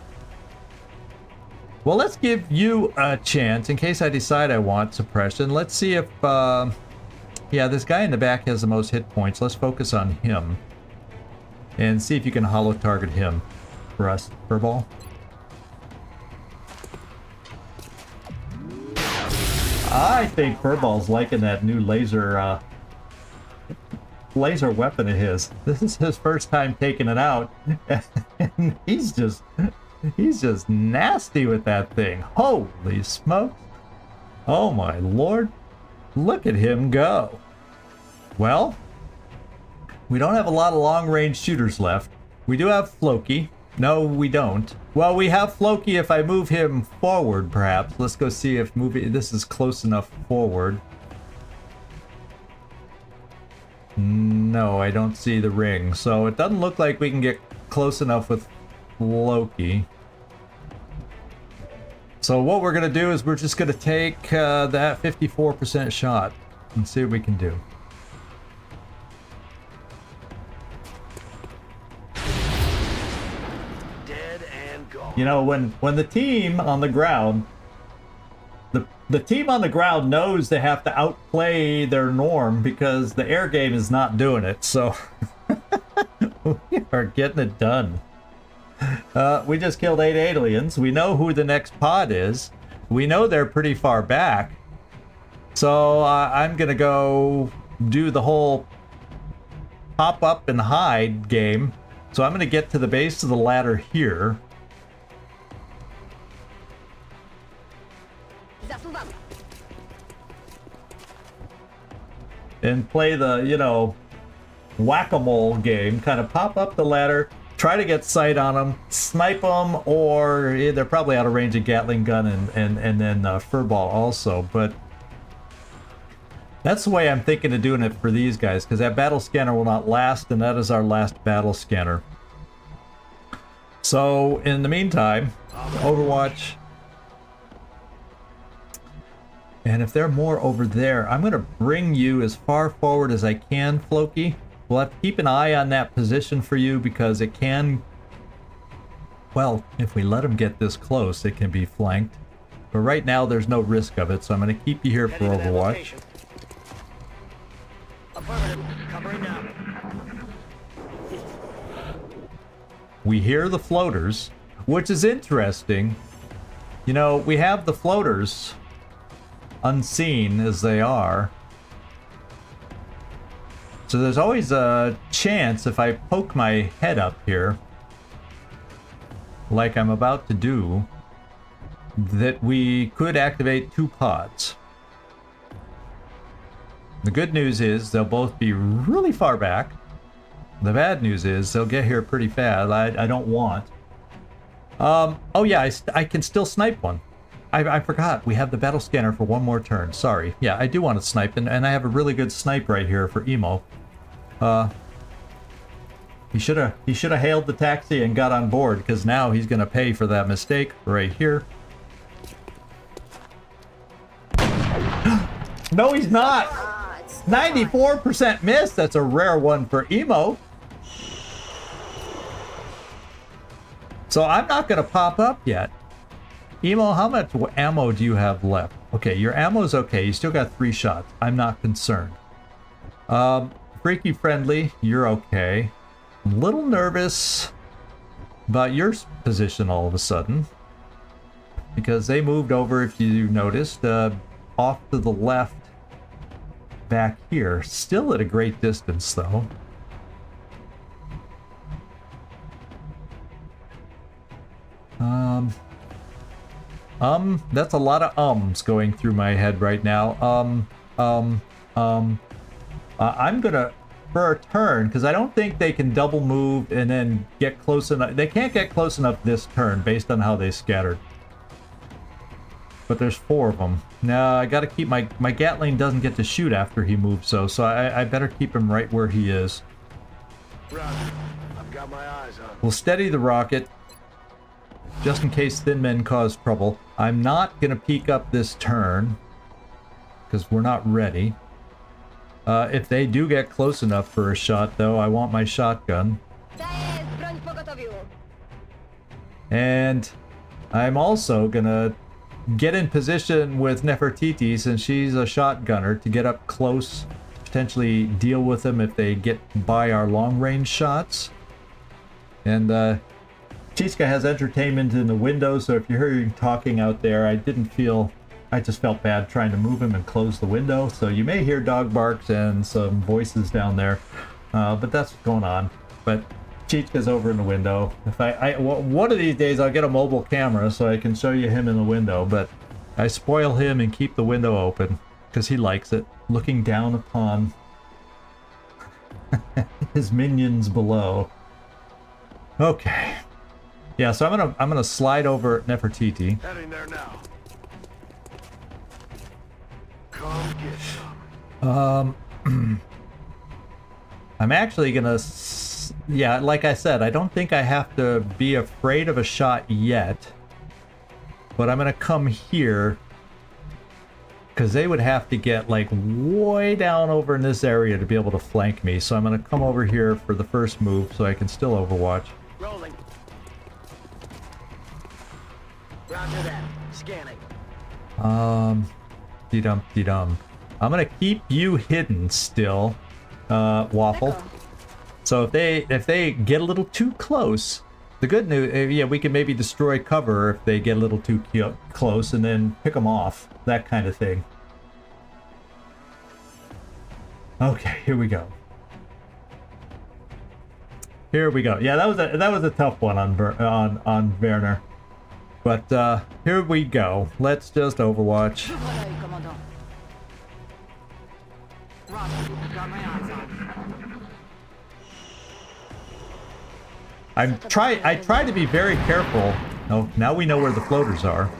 Well, let's give you a chance in case I decide I want suppression. Let's see if Yeah, this guy in the back has the most hit points. Let's focus on him. And see if you can holo target him for us, Furball. I think Furball's liking that new laser weapon of his. This is his first time taking it out. And he's just nasty with that thing. Holy smokes. Oh my lord. Look at him go. Well, we don't have a lot of long-range shooters left. We do have Floki. No, we don't. Well, we have Floki if I move him forward, perhaps. Let's go see if this is close enough forward. No, I don't see the ring. So it doesn't look like we can get close enough with Floki. So what we're going to do is we're just going to take that 54% shot and see what we can do. Dead and gone. You know, when the team on the ground, the team on the ground knows they have to outplay their norm because the air game is not doing it. So we are getting it done. We just killed 8 aliens. We know who the next pod is. We know they're pretty far back. So I'm going to go do the whole pop up and hide game. So I'm going to get to the base of the ladder here. And play the, you know, whack-a-mole game. Kind of pop up the ladder. Try to get sight on them, snipe them, or they're probably out of range of Gatling gun and then Furball also. But that's the way I'm thinking of doing it for these guys, because that battle scanner will not last, and that is our last battle scanner. So in the meantime, Overwatch. And if there are more over there, I'm going to bring you as far forward as I can, Floki. We'll have to keep an eye on that position for you because it can... Well, if we let them get this close, it can be flanked. But right now, there's no risk of it, so I'm going to keep you here for Overwatch. Covering now. We hear the floaters, which is interesting. You know, we have the floaters, unseen as they are. So there's always a chance if I poke my head up here, like I'm about to do, that we could activate 2 pods. The good news is they'll both be really far back. The bad news is they'll get here pretty fast. I don't want. Oh yeah, I can still snipe one. I forgot. We have the battle scanner for one more turn. Sorry. Yeah, I do want to snipe, and I have a really good snipe right here for Emo. He should have hailed the taxi and got on board, because now he's going to pay for that mistake right here. No, he's not. 94% miss. That's a rare one for Emo. So I'm not going to pop up yet. Emo, how much ammo do you have left? Okay, your ammo's okay. You still got 3 shots. I'm not concerned. Freaky Friendly, you're okay. I'm a little nervous about your position all of a sudden, because they moved over, if you noticed, off to the left back here. Still at a great distance, though. That's a lot of ums going through my head right now. I'm gonna, for a turn, because I don't think they can double move and then get close enough. They can't get close enough this turn based on how they scattered. But there's 4 of them. Now I gotta keep my Gatling doesn't get to shoot after he moves, so I better keep him right where he is. Roger. I've got my eyes on. We'll steady the rocket, just in case thin men cause trouble. I'm not gonna peek up this turn, because we're not ready. If they do get close enough for a shot, though, I want my shotgun. And I'm also gonna get in position with Nefertiti, since she's a shotgunner, to get up close potentially deal with them if they get by our long-range shots. And Chiska has entertainment in the window, so if you're hearing talking out there, I just felt bad trying to move him and close the window. So you may hear dog barks and some voices down there, but that's what's going on. But Chiska's over in the window. If one of these days I'll get a mobile camera so I can show you him in the window, but I spoil him and keep the window open because he likes it, looking down upon his minions below. Okay. Yeah, so I'm gonna slide over Nefertiti. Heading there now. Come get some. I'm actually gonna, yeah, like I said, I don't think I have to be afraid of a shot yet, but I'm gonna come here because they would have to get like way down over in this area to be able to flank me. So I'm gonna come over here for the first move so I can still overwatch. Rolling. Roger that. Scanning. De-dum. I'm gonna keep you hidden still, Waffle. So if they get a little too close, the good news, yeah, we can maybe destroy cover if they get a little too close and then pick them off, that kind of thing. Okay, here we go. Here we go. Yeah, that was a tough one on Werner. But here we go. Let's just overwatch. I try to be very careful. Oh, now we know where the floaters are.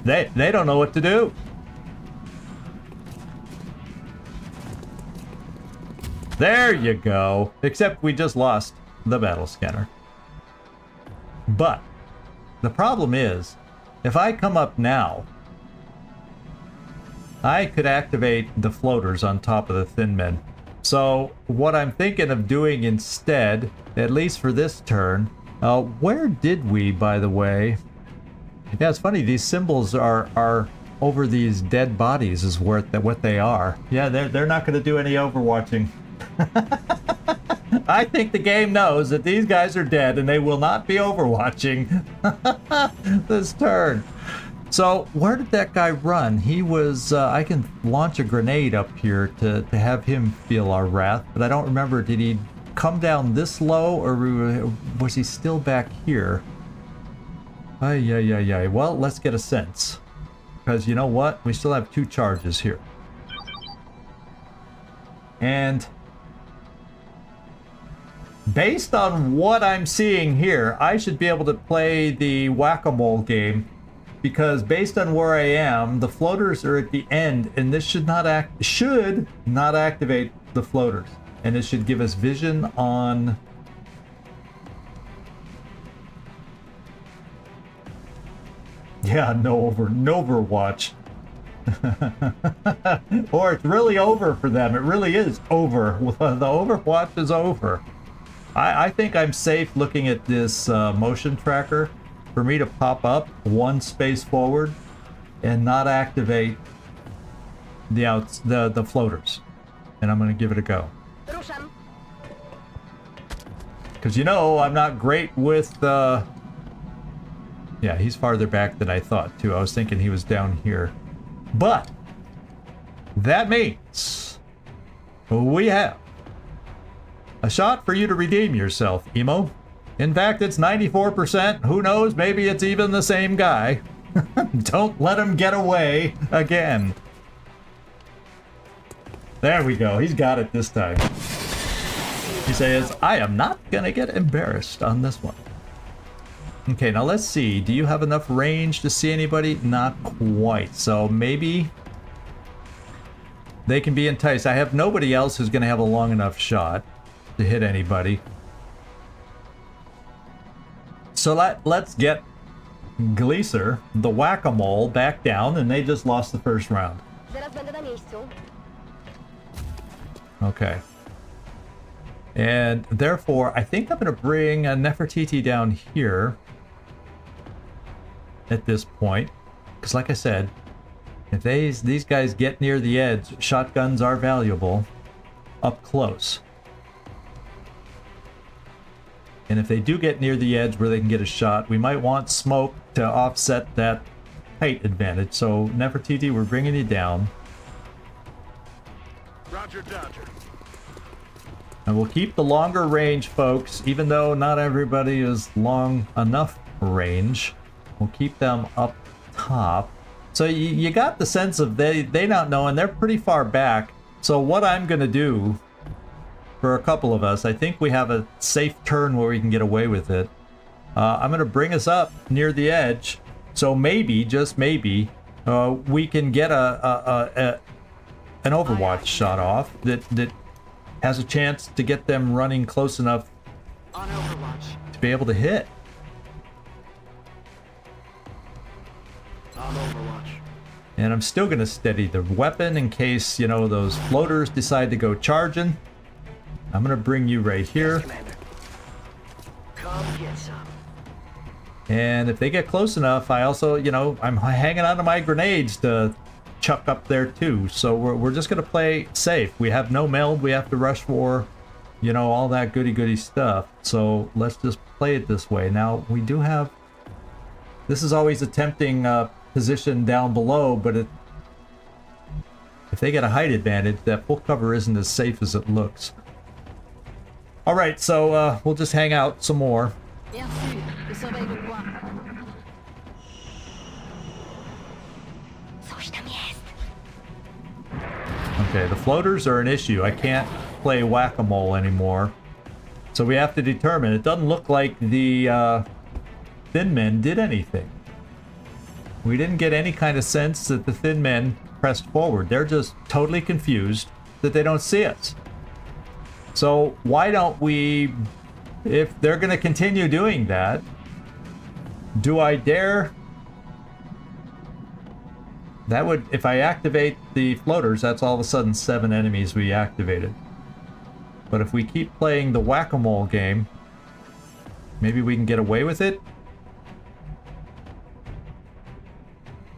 They don't know what to do. There you go. Except we just lost the battle scanner. But the problem is, if I come up now, I could activate the floaters on top of the thin men. So what I'm thinking of doing instead, at least for this turn, where did we, by the way? Yeah, it's funny, these symbols are over these dead bodies is what they are. Yeah, they're not going to do any overwatching. I think the game knows that these guys are dead and they will not be overwatching this turn. So where did that guy run? He was, I can launch a grenade up here to have him feel our wrath, but I don't remember, did he come down this low or was he still back here? Ay. Well, let's get a sense. Because you know what? We still have 2 charges here. And based on what I'm seeing here, I should be able to play the whack-a-mole game. Because based on where I am, the floaters are at the end, and this should not activate the floaters. And it should give us vision on... Yeah, no Overwatch. Or it's really over for them. It really is over. The Overwatch is over. I think I'm safe looking at this motion tracker for me to pop up 1 space forward and not activate the floaters. And I'm going to give it a go. Because you know, I'm not great with yeah, he's farther back than I thought, too. I was thinking he was down here. But that means we have a shot for you to redeem yourself, Emo. In fact, it's 94%. Who knows? Maybe it's even the same guy. Don't let him get away again. There we go. He's got it this time. He says, I am not going to get embarrassed on this one. Okay, now let's see. Do you have enough range to see anybody? Not quite. So maybe they can be enticed. I have nobody else who's going to have a long enough shot to hit anybody. So let's get Gleaser, the whack-a-mole, back down, and they just lost the first round. Okay. And therefore, I think I'm going to bring Nefertiti down here. at this point. Because like I said, if these guys get near the edge, shotguns are valuable up close. And if they do get near the edge where they can get a shot, we might want smoke to offset that height advantage. So Nefertiti, we're bringing you down. Roger, Dodger. And we'll keep the longer range, folks, even though not everybody is long enough range. We'll keep them up top. So you got the sense of they not knowing, they're pretty far back. So what I'm going to do for a couple of us, I think we have a safe turn where we can get away with it. I'm going to bring us up near the edge. So maybe, just maybe, we can get an Overwatch shot off that has a chance to get them running close enough On Overwatch. to be able to hit. On Overwatch. And I'm still going to steady the weapon in case, you know, those floaters decide to go charging. I'm going to bring you right here. Commander. Come get some. And if they get close enough, I also, you know, I'm hanging on to my grenades to chuck up there too. So we're just going to play safe. We have no meld. We have to rush for, you know, all that goody stuff. So let's just play it this way. Now, we do have... This is always a tempting position down below, but if they get a height advantage, that full cover isn't as safe as it looks. All right, so we'll just hang out some more. Bien sûr, je surveille le coin. Okay, the floaters are an issue. I can't play whack-a-mole anymore. So we have to determine. It doesn't look like the thin men did anything. We didn't get any kind of sense that the thin men pressed forward. They're just totally confused that they don't see us. So why don't we, if they're going to continue doing that, do I dare? That would, if I activate the floaters, that's all of a sudden 7 enemies we activated. But if we keep playing the whack-a-mole game, maybe we can get away with it?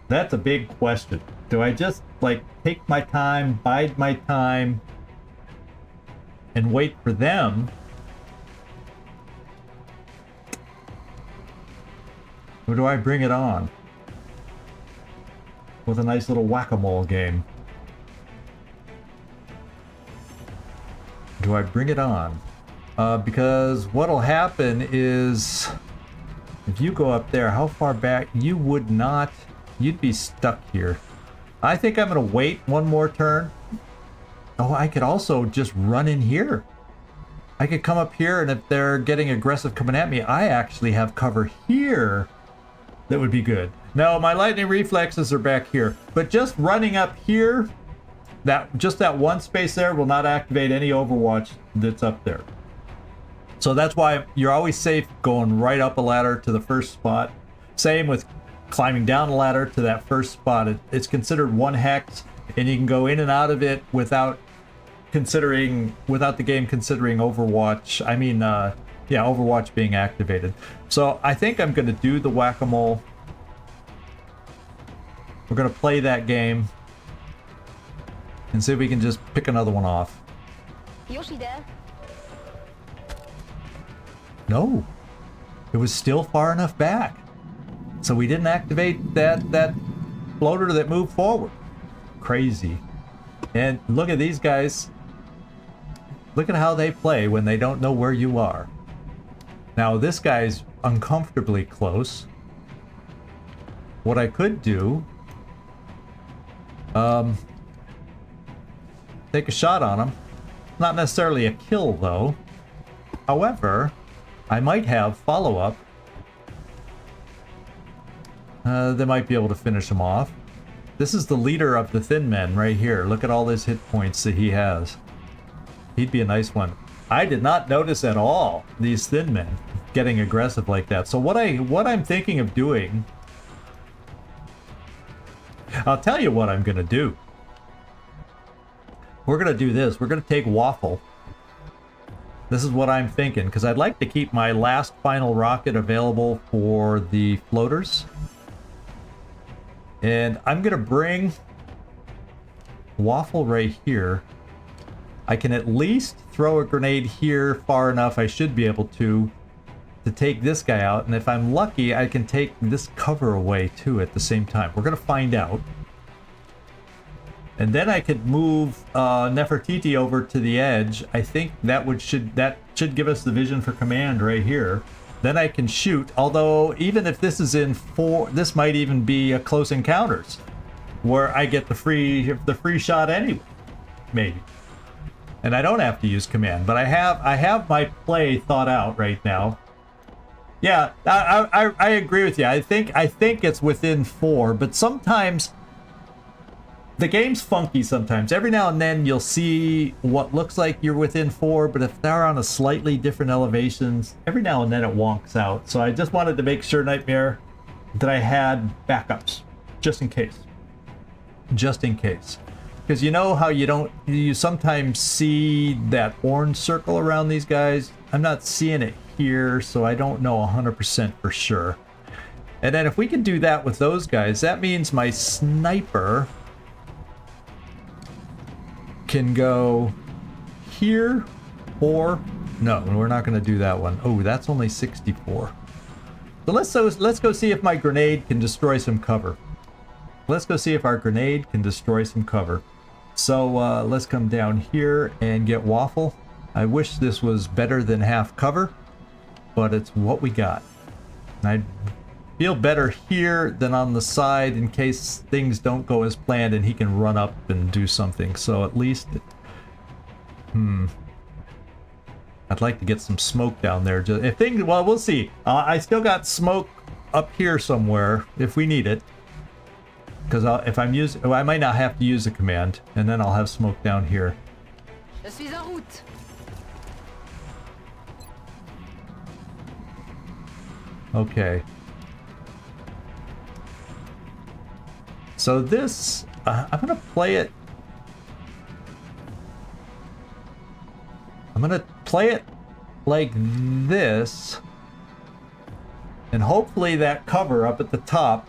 That's a big question. Do I just, like, take my time, bide my time, and wait for them? Or do I bring it on with a nice little whack-a-mole game? Do I bring it on? Because what'll happen is, if you go up there, how far back? You would not, you'd be stuck here. I think I'm gonna wait one more turn. Oh, I could also just run in here. I could come up here, and if they're getting aggressive coming at me, I actually have cover here. That would be good. No, my lightning reflexes are back here. But just running up here, just that one space there will not activate any Overwatch that's up there. So that's why you're always safe going right up a ladder to the first spot. Same with climbing down a ladder to that first spot. It's considered one hex, and you can go in and out of it without the game considering Overwatch. I mean, yeah, Overwatch being activated. So I think I'm going to do the whack-a-mole. We're going to play that game and see if we can just pick another one off. Yoshi there. No, it was still far enough back. So we didn't activate that floater that moved forward. Crazy. And look at these guys. Look at how they play when they don't know where you are. Now this guy's uncomfortably close. What I could do, take a shot on him. Not necessarily a kill though. However, I might have follow-up. They might be able to finish him off. This is the leader of the thin men right here. Look at all his hit points that he has. He'd be a nice one. I did not notice at all these thin men getting aggressive like that. So what I'm thinking of doing, I'll tell you what I'm gonna do. We're gonna do this. We're gonna take Waffle. This is what I'm thinking, because I'd like to keep my last final rocket available for the floaters. And I'm gonna bring Waffle right here. I can at least throw a grenade here far enough, I should be able to take this guy out. And if I'm lucky, I can take this cover away too at the same time. We're gonna find out. And then I could move Nefertiti over to the edge. I think that should give us the vision for command right here. Then I can shoot, although even if this is in 4, this might even be a close encounters where I get the free shot anyway, maybe. And I don't have to use command, but I have my play thought out right now. Yeah, I agree with you. I think it's within 4, but sometimes the game's funky sometimes. Every now and then you'll see what looks like you're within 4, but if they're on a slightly different elevations, every now and then it wonks out. So I just wanted to make sure, Nightmare, that I had backups, just in case. Just in case. Because you know how you sometimes see that orange circle around these guys? I'm not seeing it here, so I don't know 100% for sure. And then if we can do that with those guys, that means my sniper can go here, or no, we're not going to do that one. Oh, that's only 64. So let's go see if my grenade can destroy some cover. Let's go see if our grenade can destroy some cover. So let's come down here and get Waffle. I wish this was better than half cover, but it's what we got. And I feel better here than on the side in case things don't go as planned and he can run up and do something. So at least, I'd like to get some smoke down there. Just if things, well, we'll see. I still got smoke up here somewhere if we need it. Because if I'm using, I might not have to use a command, and then I'll have smoke down here. Je suis en route. Okay. So this, I'm gonna play it. I'm gonna play it like this, and hopefully that cover up at the top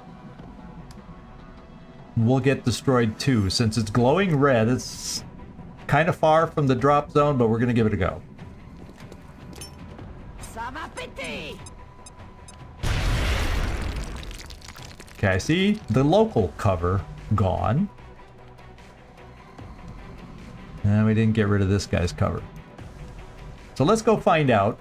will get destroyed too. Since it's glowing red, it's kind of far from the drop zone, but we're gonna give it a go. Ça va péter. Okay, I see the local cover gone. And we didn't get rid of this guy's cover. So let's go find out.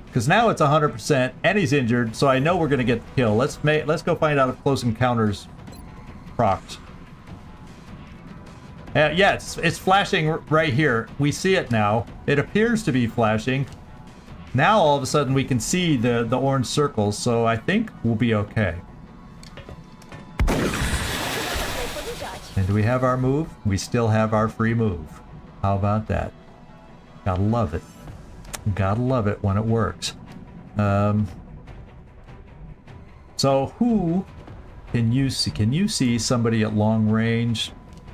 Because now it's 100% and he's injured, so I know we're gonna get the kill. Let's go find out if close encounters procs. Yeah, it's flashing right here. We see it now. It appears to be flashing. Now all of a sudden we can see the orange circles, so I think we'll be okay. And do we have our move? We still have our free move. How about that? Gotta love it. Gotta love it when it works. So who can you see? Can you see somebody at long range?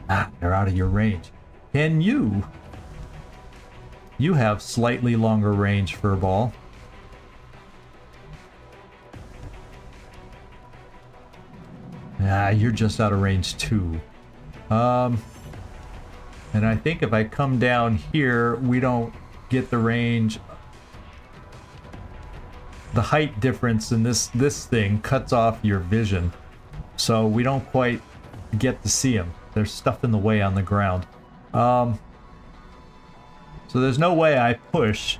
Ah, they're out of your range. Can you? You have slightly longer range, Furball. Ah, you're just out of range too. And I think if I come down here, we don't get the range. The height difference in this thing cuts off your vision, so we don't quite get to see them. There's stuff in the way on the ground. So there's no way I push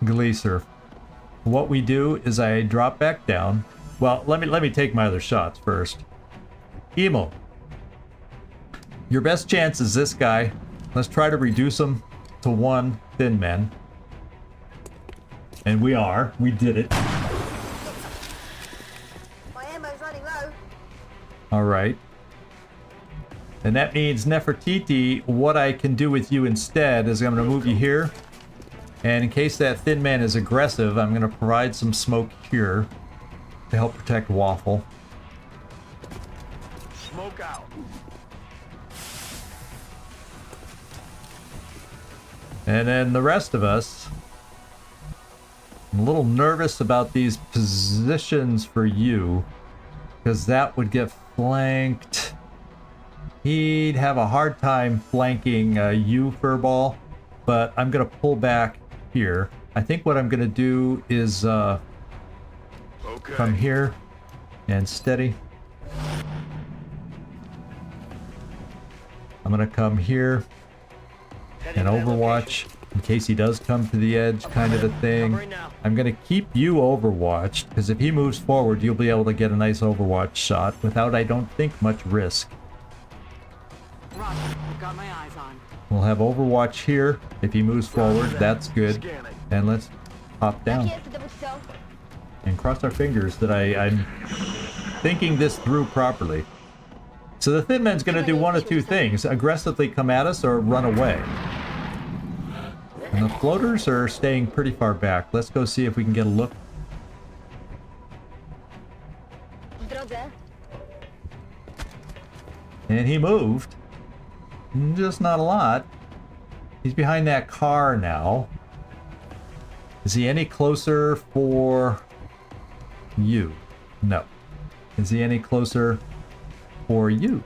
Gleaser. What we do is I drop back down. Well, let me take my other shots first. Emo. Your best chance is this guy. Let's try to reduce him to 1 thin man. And we did it. My ammo's running low. Alright. And that means Nefertiti, what I can do with you instead is I'm going to move you here. And in case that thin man is aggressive, I'm going to provide some smoke here to help protect Waffle. Smoke out. And then the rest of us I'm a little nervous about these positions for you, because that would get flanked. He'd have a hard time flanking you, Furball, but I'm going to pull back here. I think what I'm going to do is come here and steady. I'm going to come here and overwatch in case he does come to the edge, kind of a thing. I'm going to keep you overwatched, because if he moves forward, you'll be able to get a nice overwatch shot without, I don't think, much risk. Roger, got my eyes on. We'll have overwatch here. If he moves forward, that's good. And let's hop down and cross our fingers that I'm thinking this through properly. So the Thin Man's going to do one of two things: aggressively come at us or run away. And the floaters are staying pretty far back. Let's go see if we can get a look. And he moved. Just not a lot. He's behind that car now. Is he any closer for you? No. Is he any closer for you?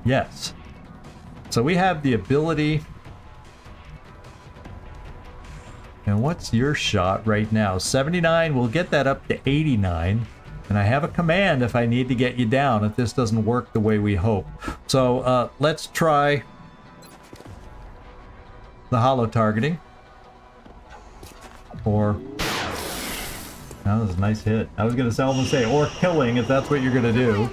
Yes. So we have the ability. And what's your shot right now? 79. We'll get that up to 89. And I have a command if I need to get you down if this doesn't work the way we hope. So let's try the hollow targeting. Or... that was a nice hit. I was going to almost say, or killing, if that's what you're going to do.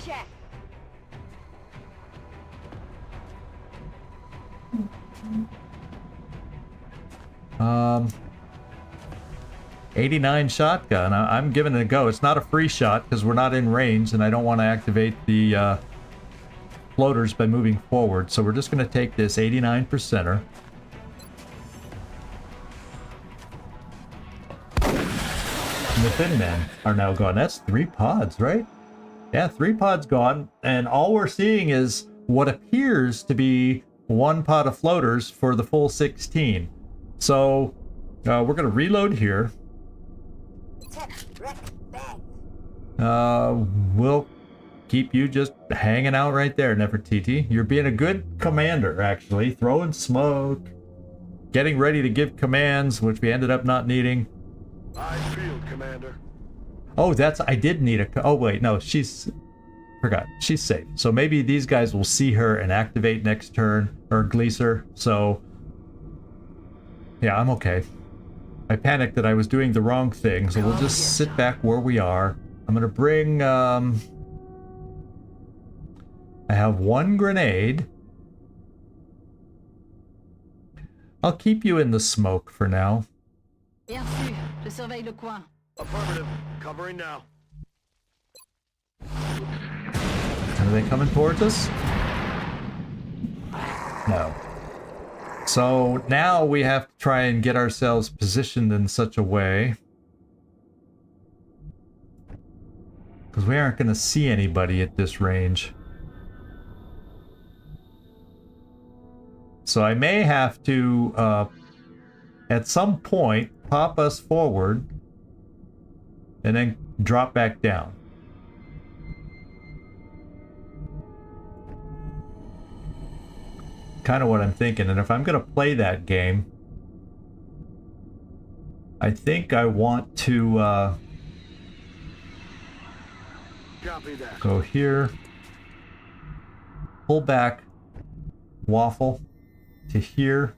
89 shotgun. I'm giving it a go. It's not a free shot because we're not in range and I don't want to activate the floaters by moving forward. So we're just going to take this 89%er. And the Thin Men are now gone. That's 3 pods, right? Yeah, 3 pods gone. And all we're seeing is what appears to be 1 pod of floaters for the full 16. So we're going to reload here. We'll keep you just hanging out right there, Nefertiti. You're being a good commander, actually. Throwing smoke. Getting ready to give commands, which we ended up not needing. Eyes peeled, Commander. Oh, I did need a... oh, wait, no, forgot. She's safe. So maybe these guys will see her and activate next turn, or Gleaser. So, yeah, I'm okay. I panicked that I was doing the wrong thing, so we'll just sit back where we are. I'm gonna bring, I have 1 grenade. I'll keep you in the smoke for now. Bien sûr, je surveille le coin. Affirmative. Covering now. Are they coming towards us? No. So now we have to try and get ourselves positioned in such a way, because we aren't going to see anybody at this range. So I may have to, at some point, pop us forward and then drop back down. Kind of what I'm thinking. And if I'm going to play that game, I think I want to Copy that. go here, pull back, waffle to here.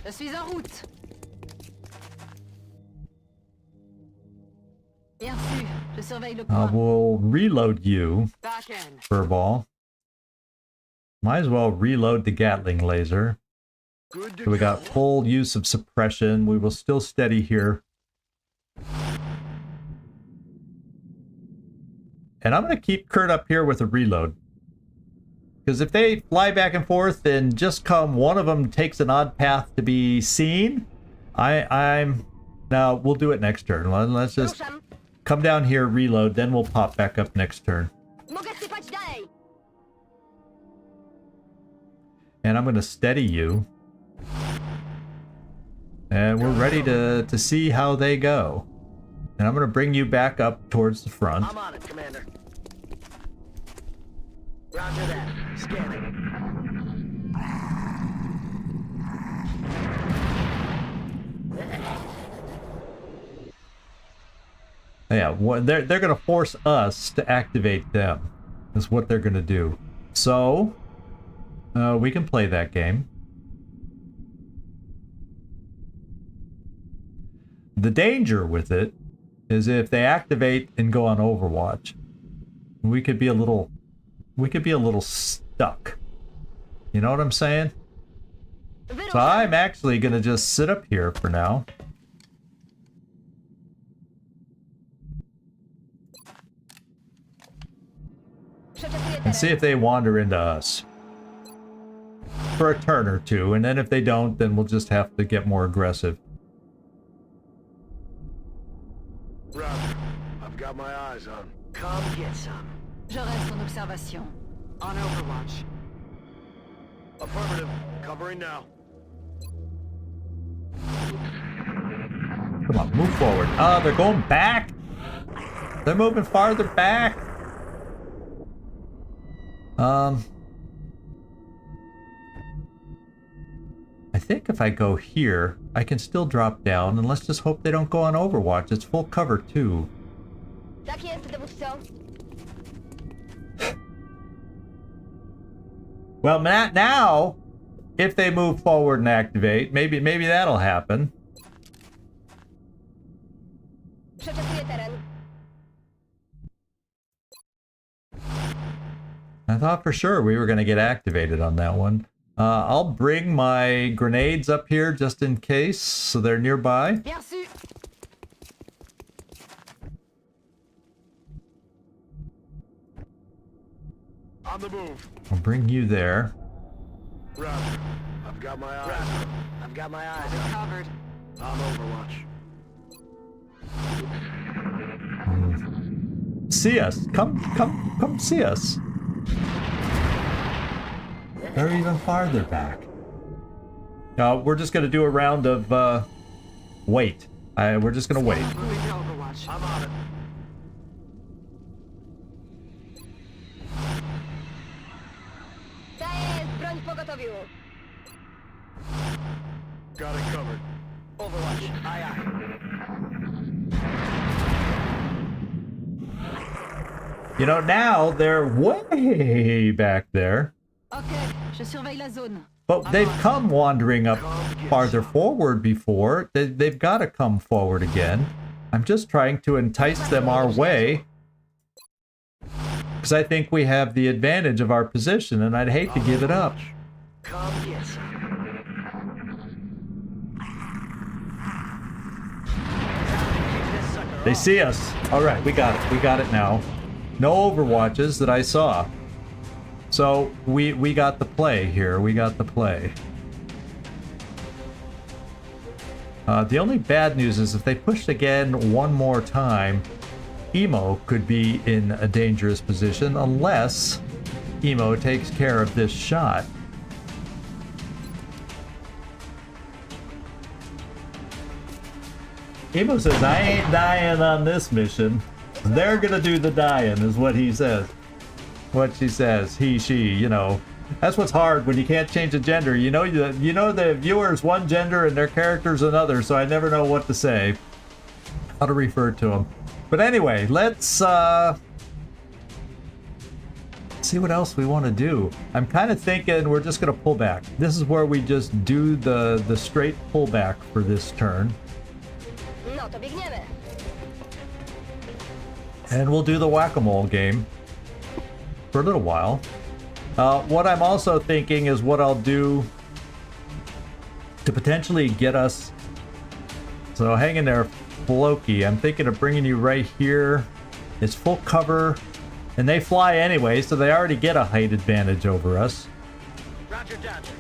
Je suis en route. Bien sûr, je surveille le coin. We'll reload you, Back end. Furball. Might as well reload the Gatling laser. Good to So we got go. full use of suppression. We will still steady here. And I'm going to keep Kurt up here with a reload. Because if they fly back and forth and just come, one of them takes an odd path to be seen, now we'll do it next turn. Let's just come down here, reload, then we'll pop back up next turn. And I'm going to steady you. And we're ready to see how they go. And I'm going to bring you back up towards the front. I'm on it, Commander. Roger that. Scanning. Yeah, they're going to force us to activate them. That's what they're going to do. So, we can play that game. The danger with it is if they activate and go on Overwatch, we could be a little stuck. You know what I'm saying? So I'm actually going to just sit up here for now. And see if they wander into us. For a turn or two, and then if they don't, then we'll just have to get more aggressive. Roger. I've got my eyes on. Come get some. Je reste en observation. On Overwatch. Affirmative. Covering now. Come on, move forward. Oh, they're going back. They're moving farther back. I think if I go here, I can still drop down, and let's just hope they don't go on Overwatch. It's full cover too. Tak jest, dowódco. Well, now, if they move forward and activate, maybe that'll happen. Przeczekuję teren. I thought for sure we were going to get activated on that one. I'll bring my grenades up here just in case, so they're nearby. Bien sûr. On the move. I'll bring you there. Roger. I've got my eyes on. I've got my eyes on. Covered. I'm Overwatch. See us. Come see us. They're even farther back. We're just gonna do a round of wait. We're just gonna wait. Moving to Overwatch. I'm on it. Ta jest, broń w pogotowiu. Got it covered. Overwatch. Aye, aye. You know, now they're way back there. Ok, je surveille la zone. But they've come wandering up farther forward before. They've got to come forward again. I'm just trying to entice them our way. Because I think we have the advantage of our position, and I'd hate to give it up. Come get some. They see us. All right, we got it. We got it now. No Overwatches that I saw. So we got the play here. We got the play. The only bad news is if they push again one more time, Emo could be in a dangerous position unless Emo takes care of this shot. Emo says, I ain't dying on this mission. They're gonna do the dying, is what he says. What she says. He, she, you know. That's what's hard when you can't change the gender. You know the viewer's one gender and their character's another, so I never know what to say. How to refer to them. But anyway, let's see what else we want to do. I'm kind of thinking we're just gonna pull back. This is where we just do the straight pullback for this turn. No to biegniemy. And we'll do the whack-a-mole game for a little while. What I'm also thinking is what I'll do to potentially get us... So hang in there, Floki. I'm thinking of bringing you right here. It's full cover, and they fly anyway, so they already get a height advantage over us. Roger, Dodger.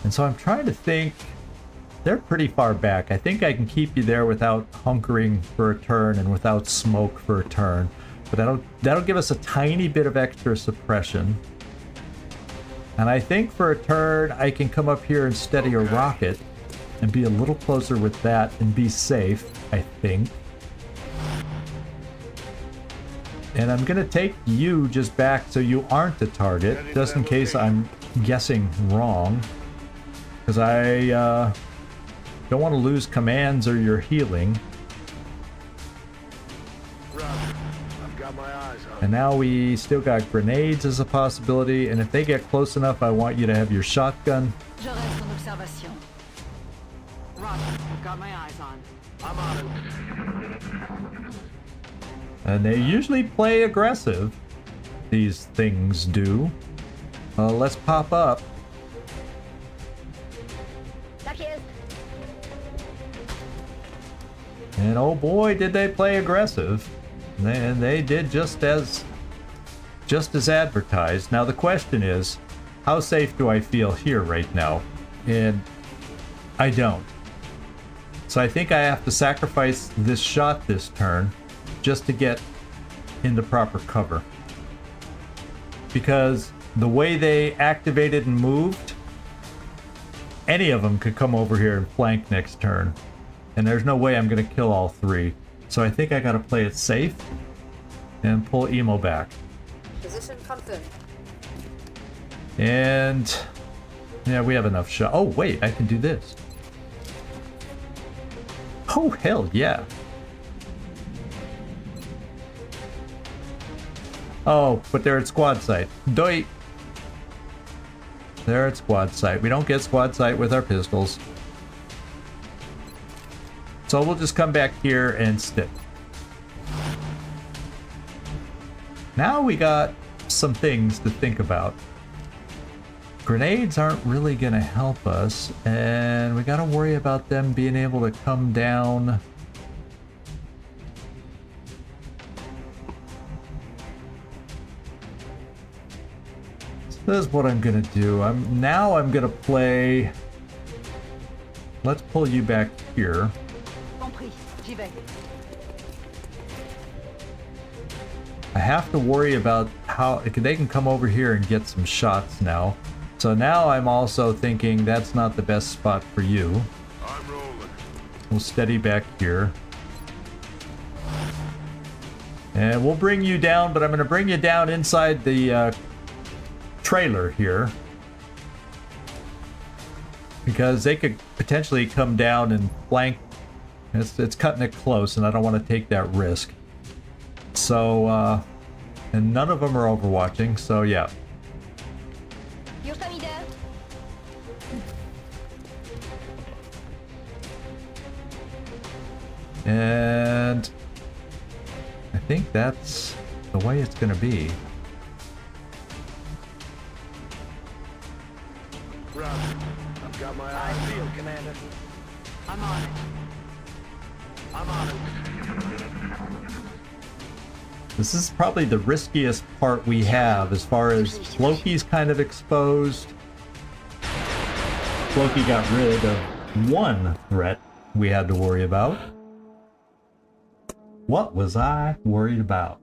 And so I'm trying to think... They're pretty far back. I think I can keep you there without hunkering for a turn and without smoke for a turn. but that'll give us a tiny bit of extra suppression. And I think for a turn, I can come up here and steady a rocket and be a little closer with that and be safe, I think. And I'm gonna take you just back so you aren't the target, just in case I'm guessing wrong. Because I don't want to lose commands or your healing. I've got my eyes on. And now we still got grenades as a possibility, and if they get close enough, I want you to have your shotgun. Je reste en observation. Roger, I've got my eyes on. I'm on it. And they usually play aggressive. These things do. Let's pop up. Tak jest. And oh boy, did they play aggressive. And they did just as advertised. Now the question is, how safe do I feel here right now? And I don't. So I think I have to sacrifice this shot this turn just to get into proper cover. Because the way they activated and moved, any of them could come over here and flank next turn. And there's no way I'm going to kill all three. So I think I got to play it safe and pull Emo back. Position confirmed. And yeah, we have enough shot. Oh wait, I can do this. Oh hell yeah. Oh, but they're at squad sight. Doi. They're at squad sight. We don't get squad sight with our pistols. So we'll just come back here and stick. Now we got some things to think about. Grenades aren't really going to help us, and we got to worry about them being able to come down. This is what I'm gonna do. I'm gonna play. Let's pull you back here. Compris, j'y vais. I have to worry about how they can come over here and get some shots now. So now I'm also thinking that's not the best spot for you. I'm rolling. We'll steady back here. And we'll bring you down, but I'm gonna bring you down inside the trailer here, because they could potentially come down and flank. It's cutting it close, and I don't want to take that risk. So, and none of them are overwatching, so yeah. Już tam idę. And I think that's the way it's going to be. Roger. I've got my eyes peeled, Commander. I'm on it. I'm on it. This is probably the riskiest part we have, as far as Floki's kind of exposed. Floki got rid of one threat we had to worry about. What was I worried about?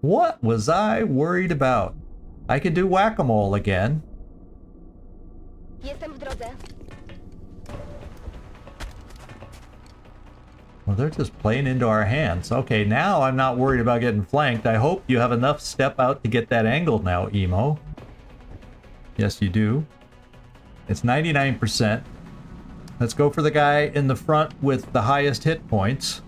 What was I worried about? I could do whack-a-mole again. Jestem w drodze. Well, they're just playing into our hands. Okay, now I'm not worried about getting flanked. I hope you have enough step out to get that angle now, Emo. Yes, you do. It's 99%. Let's go for the guy in the front with the highest hit points.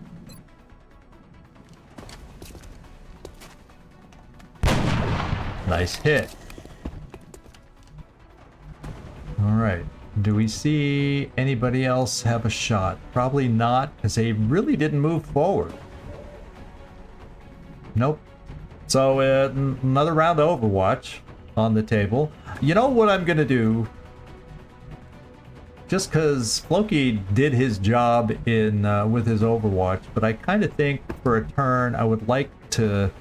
Nice hit. All right. Do we see anybody else have a shot? Probably not, because they really didn't move forward. Nope. So another round of Overwatch on the table. You know what I'm gonna do? Just because Floki did his job in with his Overwatch, but I kind of think for a turn I would like to,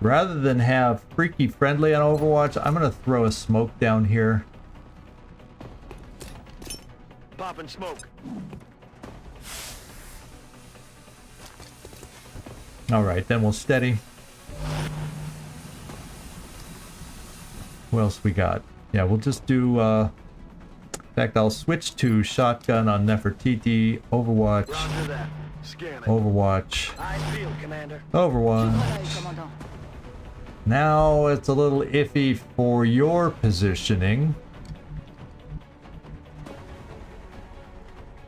rather than have Freaky Friendly on Overwatch, I'm gonna throw a smoke down here. Popping smoke. All right, then we'll steady. What else we got? Yeah, we'll just do, in fact, I'll switch to shotgun on Nefertiti, Overwatch, Roger that. Scan it. Overwatch, Eyes peeled, Commander. Overwatch. Voilà, commandant. Now it's a little iffy for your positioning.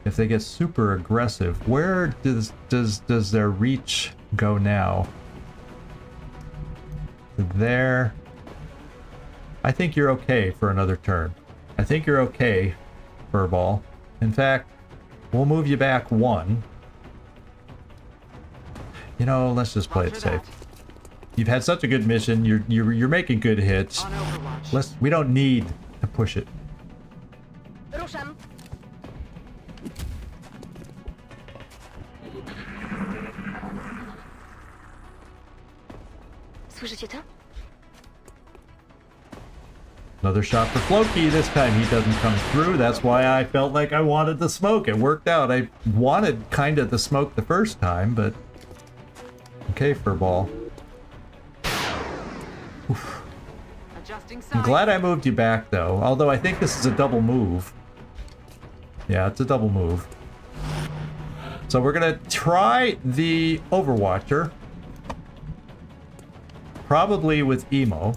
If they get super aggressive, where does their reach go now? There. I think you're okay for another turn. I think you're okay, Furball. In fact, we'll move you back one. You know, let's just play it safe. You've had such a good mission. You're making good hits. On Overwatch. We don't need to push it. Ruszam. Słyszycie to? Another shot for Floki. This time he doesn't come through. That's why I felt like I wanted the smoke. It worked out. I wanted kind of the smoke the first time, but okay, Furball. Adjusting I'm sight. glad I moved you back though. Although I think this is a double move. Yeah, it's a double move. So we're gonna try the Overwatcher. Probably with Emo.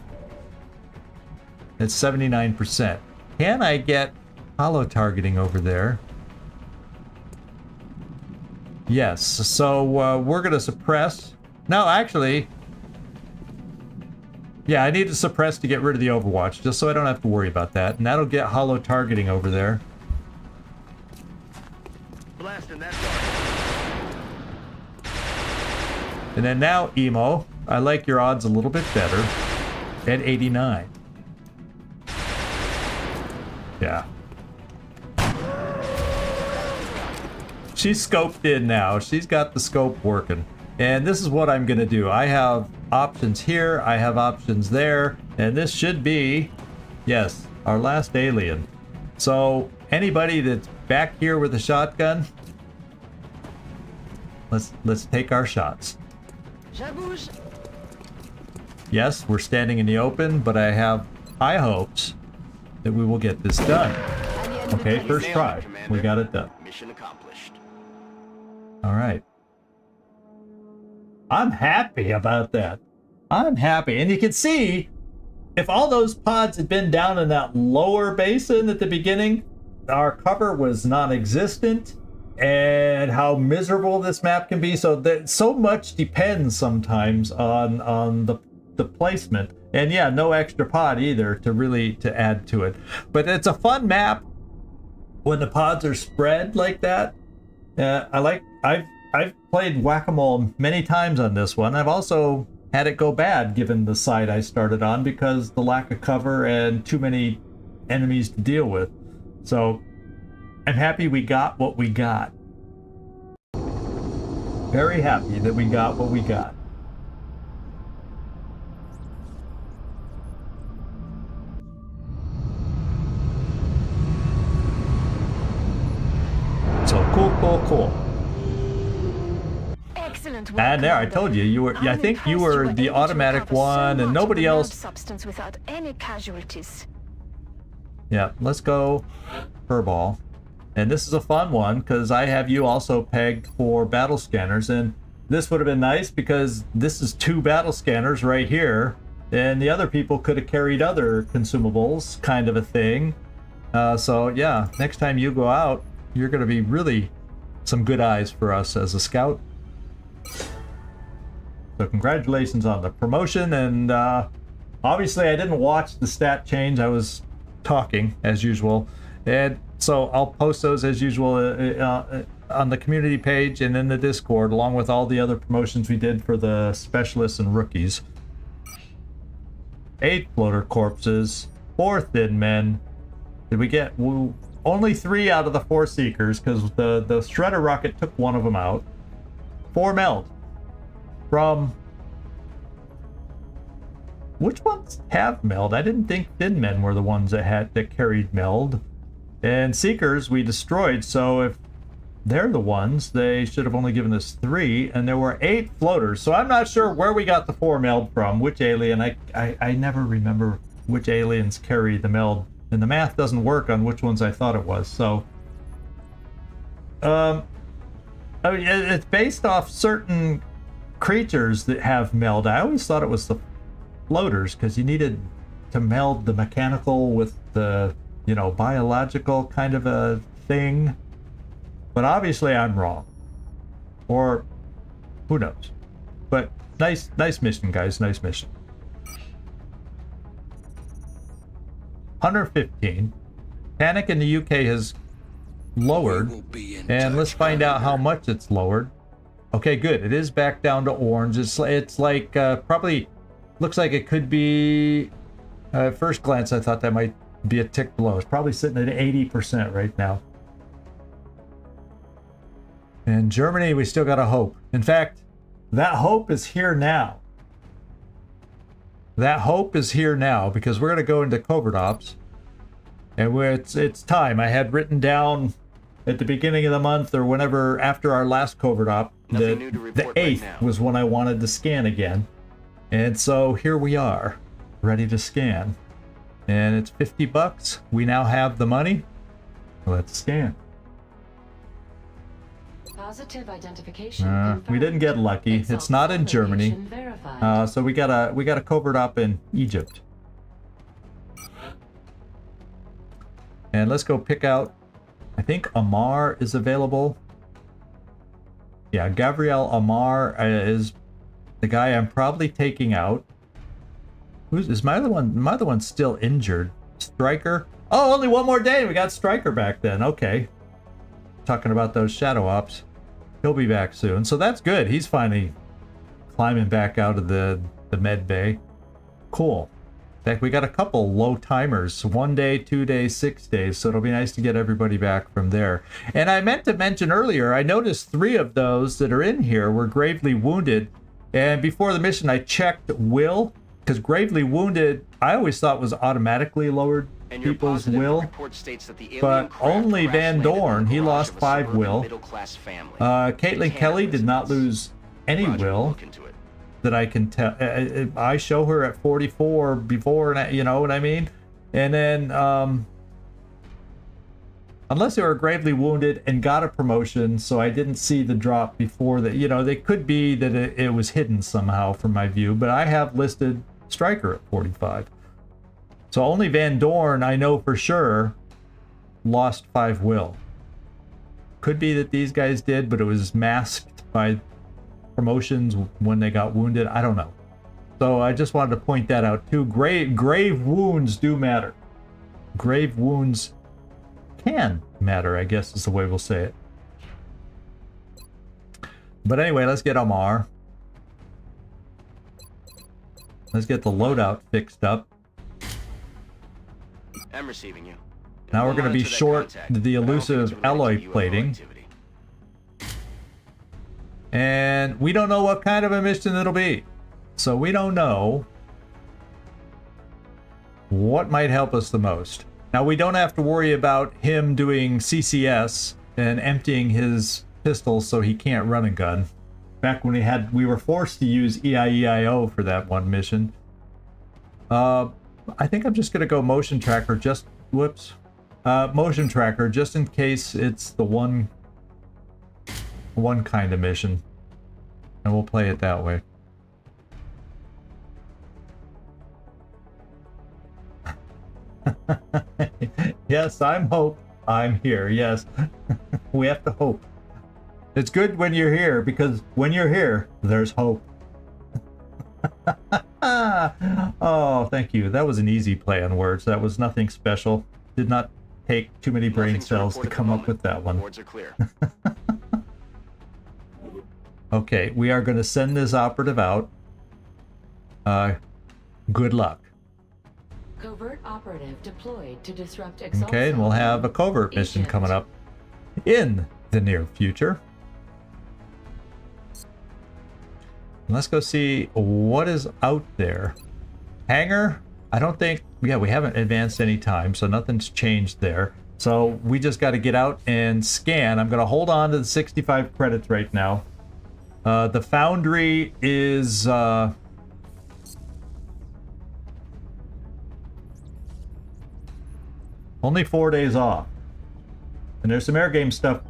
It's 79%. Can I get hollow targeting over there? Yes, so we're gonna suppress. No, actually, yeah, I need to suppress to get rid of the Overwatch, just so I don't have to worry about that. And that'll get hollow targeting over there. Blasting that target. And then now, Emo, I like your odds a little bit better at 89. Yeah. She's scoped in now. She's got the scope working. And this is what I'm going to do. I have options here. I have options there. And this should be, yes, our last alien. So anybody that's back here with a shotgun, let's take our shots. Je bouge. Yes, we're standing in the open, but I have high hopes that we will get this done. Okay, first try. We got it done. Mission accomplished. All right. I'm happy about that. I'm happy. And you can see, if all those pods had been down in that lower basin at the beginning, our cover was non-existent, and how miserable this map can be. So that so much depends sometimes on the placement. And yeah, no extra pod either to add to it. But it's a fun map when the pods are spread like that. I've played whack-a-mole many times on this one. I've also had it go bad given the side I started on because the lack of cover and too many enemies to deal with. So I'm happy we got what we got. Very happy that we got what we got. So cool. Excellent work. And there, I told you were. Yeah, I think you were the automatic one, and nobody else. Substance without any casualties. Yeah, let's go Furball. And this is a fun one because I have you also pegged for battle scanners, and this would have been nice because this is 2 battle scanners right here, and the other people could have carried other consumables, kind of a thing. So yeah, next time you go out, you're going to be really some good eyes for us as a scout. So congratulations on the promotion, and obviously I didn't watch the stat change. I was talking as usual, and so I'll post those as usual on the community page and in the Discord, along with all the other promotions we did for the specialists and rookies. 8 floater corpses, 4 thin men. Did we get only 3 out of the 4 seekers because the shredder rocket took one of them out. 4 meld from which ones have meld? I didn't think thin men were the ones that carried meld. And seekers we destroyed, so if they're the ones, they should have only given us 3, and there were 8 floaters. So I'm not sure where we got the 4 meld from, which alien. I never remember which aliens carry the meld, and the math doesn't work on which ones I thought it was. So, I mean, it's based off certain creatures that have meld. I always thought it was the floaters because you needed to meld the mechanical with the, you know, biological kind of a thing. But obviously I'm wrong. Or who knows. But nice mission, guys. Nice mission. 115. Panic in the UK has lowered. And let's find out how much it's lowered. Okay, good. It is back down to orange. It's like probably looks like it could be. At first glance, I thought that might be a tick below. It's probably sitting at 80% right now. In Germany, we still got a hope. In fact, that hope is here now. That hope is here now because we're going to go into covert ops. And it's time. I had written down at the beginning of the month or whenever after our last covert op, the 8th was when I wanted to scan again. And so here we are, ready to scan. And it's $50. We now have the money. Let's scan. Positive identification We didn't get lucky. It's not in Germany. So we got a covert op in Egypt. And let's go pick out, I think Amar is available. Yeah, Gabriel Amar is the guy I'm probably taking out. Is my other one? My other one's still injured. Striker. Oh, only one more day. We got Striker back then. Okay. Talking about those shadow ops. He'll be back soon. So that's good. He's finally climbing back out of the med bay. Cool. In fact, we got a couple low timers. 1 day, 2 days, 6 days. So it'll be nice to get everybody back from there. And I meant to mention earlier, I noticed 3 of those that are in here were gravely wounded. And before the mission, I checked will. Because gravely wounded, I always thought was automatically lowered people's will. But only Van Doorn, he lost 5 will. Caitlin Kelly did not lose any will that I can tell. I show her at 44 before, and you know what I mean? And then, unless they were gravely wounded and got a promotion, so I didn't see the drop before that. You know, they could be that it was hidden somehow from my view, but I have listed Striker at 45. So only Van Doorn, I know for sure, lost 5 will. Could be that these guys did, but it was masked by promotions when they got wounded. I don't know. So I just wanted to point that out too. Grave wounds do matter. Grave wounds can matter, I guess is the way we'll say it. But anyway, let's get Omar. Let's get the loadout fixed up. I'm receiving you. Now we're going to be short the elusive alloy plating. And we don't know what kind of a mission it'll be. So we don't know what might help us the most. Now we don't have to worry about him doing CCS and emptying his pistol so he can't run a gun. Back when we were forced to use EIEIO for that one mission. I think I'm just going to go motion tracker motion tracker just in case it's the one kind of mission, and we'll play it that way. Yes, I'm Hope. I'm here. Yes. We have to hope. It's good when you're here, because when you're here, there's hope. Oh, thank you. That was an easy play on words. That was nothing special. Did not take too many brain cells to come up with that one. Boards are clear. Okay, we are going to send this operative out. Good luck. Covert operative deployed to disrupt Okay, and we'll have a covert mission coming up in the near future. Let's go see what is out there. Hangar, I don't think, yeah, we haven't advanced any time, so nothing's changed there. So we just got to get out and scan. I'm going to hold on to the 65 credits right now. The foundry is Only 4 days off. And there's some air game stuff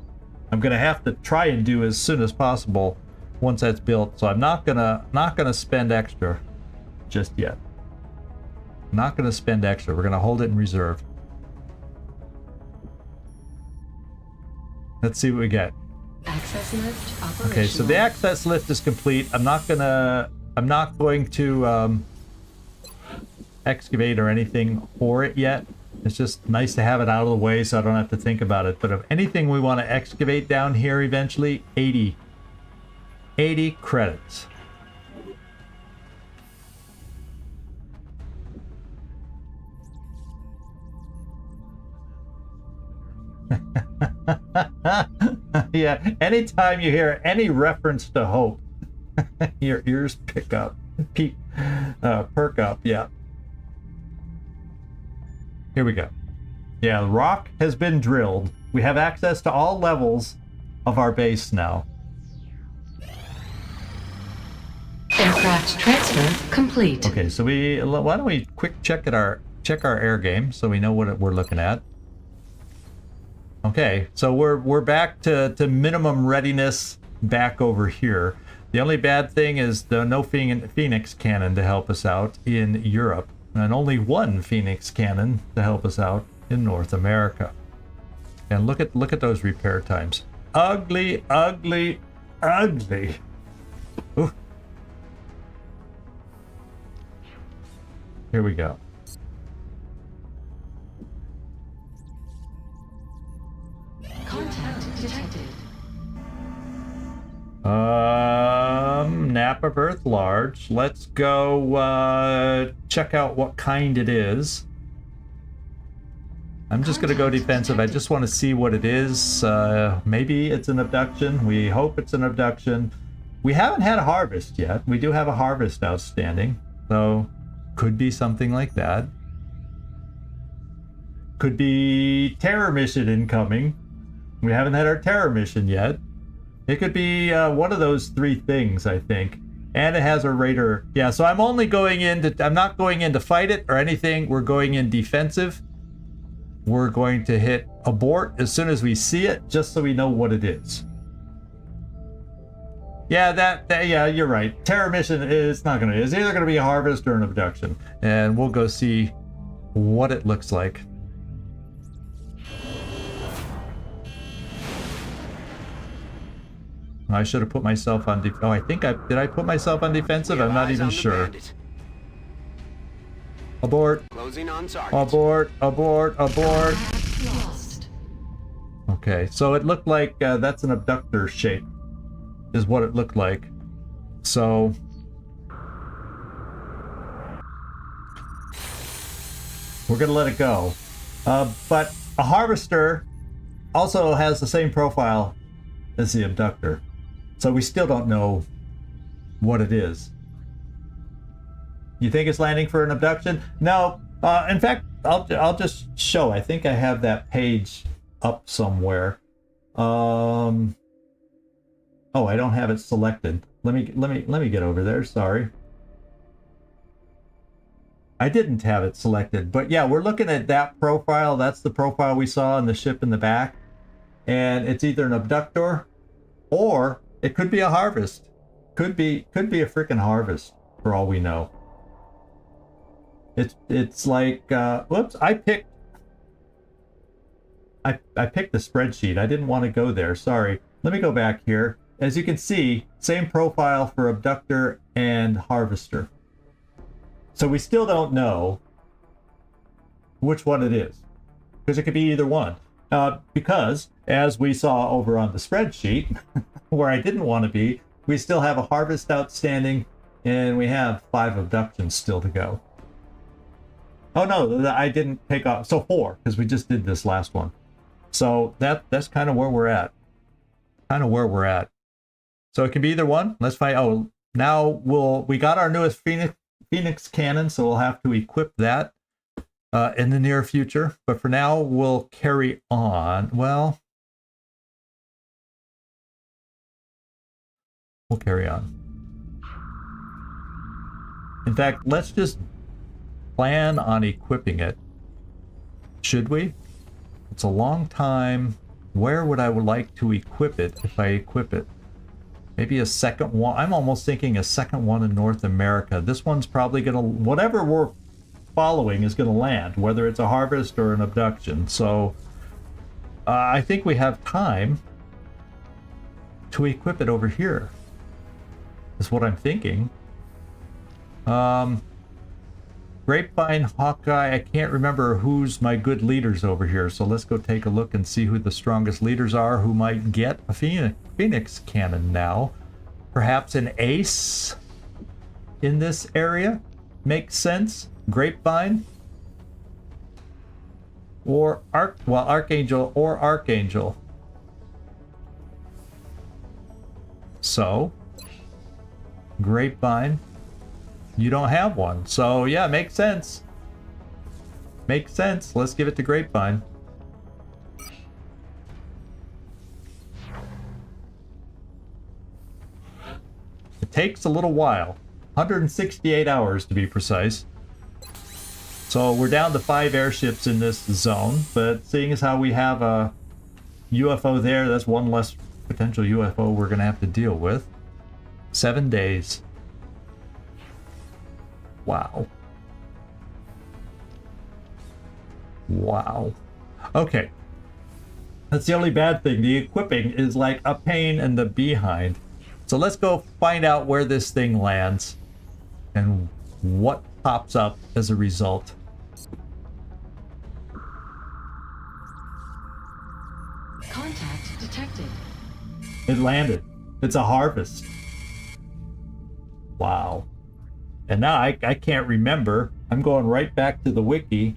I'm gonna have to try and do as soon as possible once that's built. So I'm not gonna spend extra just yet. Not gonna spend extra. We're gonna hold it in reserve. Let's see what we get. Access lift operational. Okay, so the access lift is complete. I'm not going to excavate or anything for it yet. It's just nice to have it out of the way so I don't have to think about it. But if anything we want to excavate down here eventually, 80 credits. Yeah, anytime you hear any reference to hope, your ears perk up. Yeah. Here we go. Yeah, the rock has been drilled. We have access to all levels of our base now. Aircraft transfer complete. Okay, so why don't we quick check our air game so we know what we're looking at. Okay, so we're back to minimum readiness back over here. The only bad thing is no Phoenix cannon to help us out in Europe, and only one Phoenix cannon to help us out in North America. And look at those repair times. Ugly, ugly, ugly. Ooh. Here we go. Contact detected. Nap of Earth large. Let's go check out what kind it is. I'm just gonna go defensive. I just want to see what it is. Maybe it's an abduction. We hope it's an abduction. We haven't had a harvest yet. We do have a harvest outstanding, so could be something like that. Could be terror mission incoming. We haven't had our terror mission yet. It could be one of those three things, I think. And it has a raider. Yeah, so I'm not going in to fight it or anything. We're going in defensive. We're going to hit abort as soon as we see it, just so we know what it is. Yeah, yeah, you're right. Terror mission is not gonna. It's either gonna be a harvest or an abduction, and we'll go see what it looks like. I should have put myself on oh, I think did I put myself on defensive? I'm not even sure. Abort. Closing on target. Abort, abort, abort. Lost. Okay, so it looked like that's an abductor shape, is what it looked like. So we're gonna let it go. But a harvester also has the same profile as the abductor. So we still don't know what it is. You think it's landing for an abduction? No. In fact, I'll just show. I think I have that page up somewhere. Oh, I don't have it selected. Let me get over there. Sorry. I didn't have it selected, but yeah, we're looking at that profile. That's the profile we saw in the ship in the back, and it's either an abductor or it could be a harvest. Could be a freaking harvest for all we know. It's like whoops, I picked the spreadsheet. I didn't want to go there. Sorry. Let me go back here. As you can see, same profile for abductor and harvester. So we still don't know which one it is, because it could be either one. Because, as we saw over on the spreadsheet, where I didn't want to be, we still have a harvest outstanding, and we have 5 abductions still to go. Oh no, I didn't take off. So 4, because we just did this last one. So that's kind of where we're at. So it can be either one. Let's find. Oh, now we got our newest Phoenix cannon, so we'll have to equip that in the near future. But for now, we'll carry on. Well, we'll carry on. In fact, let's just plan on equipping it. Should we? It's a long time. Where would I like to equip it if I equip it? Maybe a second one. I'm almost thinking a second one in North America. This one's probably gonna, whatever we're following is gonna land, whether it's a harvest or an abduction. So I think we have time to equip it over here. Is what I'm thinking. Grapevine, Hawkeye, I can't remember who's my good leaders over here, so let's go take a look and see who the strongest leaders are who might get a Phoenix cannon now. Perhaps an ace in this area makes sense. Grapevine or Archangel or Archangel. So Grapevine. You don't have one. So yeah, makes sense. Makes sense. Let's give it to Grapevine. It takes a little while. 168 hours to be precise. So we're down to 5 airships in this zone, but seeing as how we have a UFO there, that's one less potential UFO we're going to have to deal with. 7 days. Wow. Wow. Okay. That's the only bad thing. The equipping is like a pain in the behind. So let's go find out where this thing lands and what pops up as a result. Contact detected. It landed. It's a harvest. Wow. And now I can't remember. I'm going right back to the wiki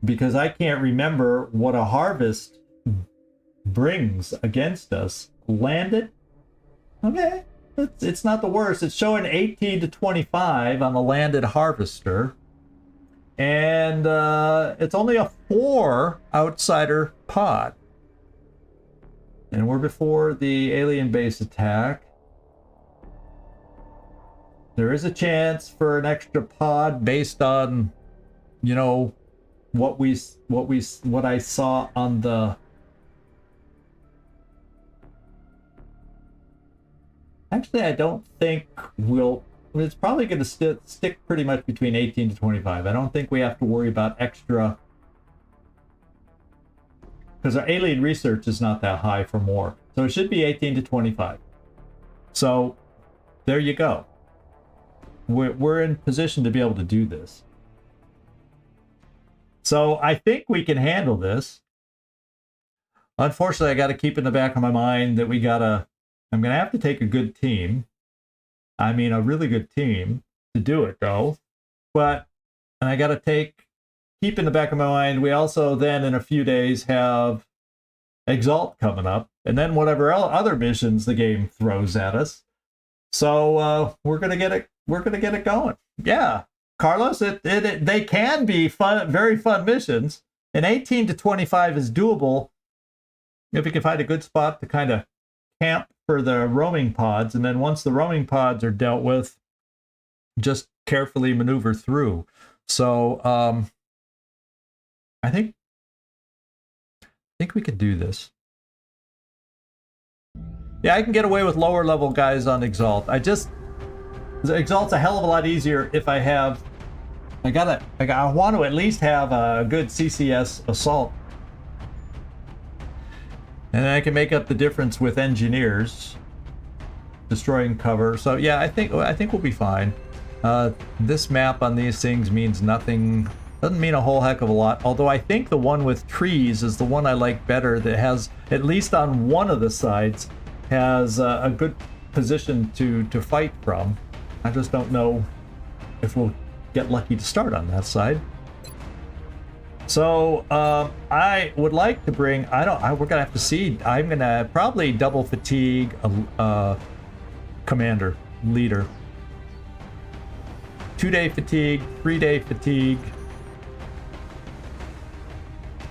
because I can't remember what a harvest brings against us. Landed? Okay. It's not the worst. It's showing 18 to 25 on the landed harvester. And it's only a 4 outsider pod. And we're before the alien base attack. There is a chance for an extra pod based on, you know, what I saw on the. Actually, I don't think we'll. It's probably going to stick pretty much between 18 to 25. I don't think we have to worry about extra, because our alien research is not that high for more. So it should be 18 to 25. So there you go. We're in position to be able to do this. So I think we can handle this. Unfortunately, I got to keep in the back of my mind that I'm going to have to take a good team. I mean, a really good team to do it, though. And I got to keep in the back of my mind, we also then in a few days have Exalt coming up, and then whatever other missions the game throws at us. So we're gonna get it. We're gonna get it going. Yeah, Carlos, they can be fun, very fun missions. And 18 to 25 is doable if you can find a good spot to kind of camp for the roaming pods, and then once the roaming pods are dealt with, just carefully maneuver through. So I think we could do this. Yeah, I can get away with lower level guys on Exalt. Exalt's a hell of a lot easier if I have. I want to at least have a good CCS assault, and then I can make up the difference with engineers destroying cover. So yeah, I think we'll be fine. This map on these things means nothing. Doesn't mean a whole heck of a lot. Although I think the one with trees is the one I like better. That has, at least on one of the sides, has a good position to fight from. I just don't know if we'll get lucky to start on that side. So I would like to bring. We're gonna have to see. I'm gonna probably double fatigue commander leader. 2-day fatigue, 3-day fatigue,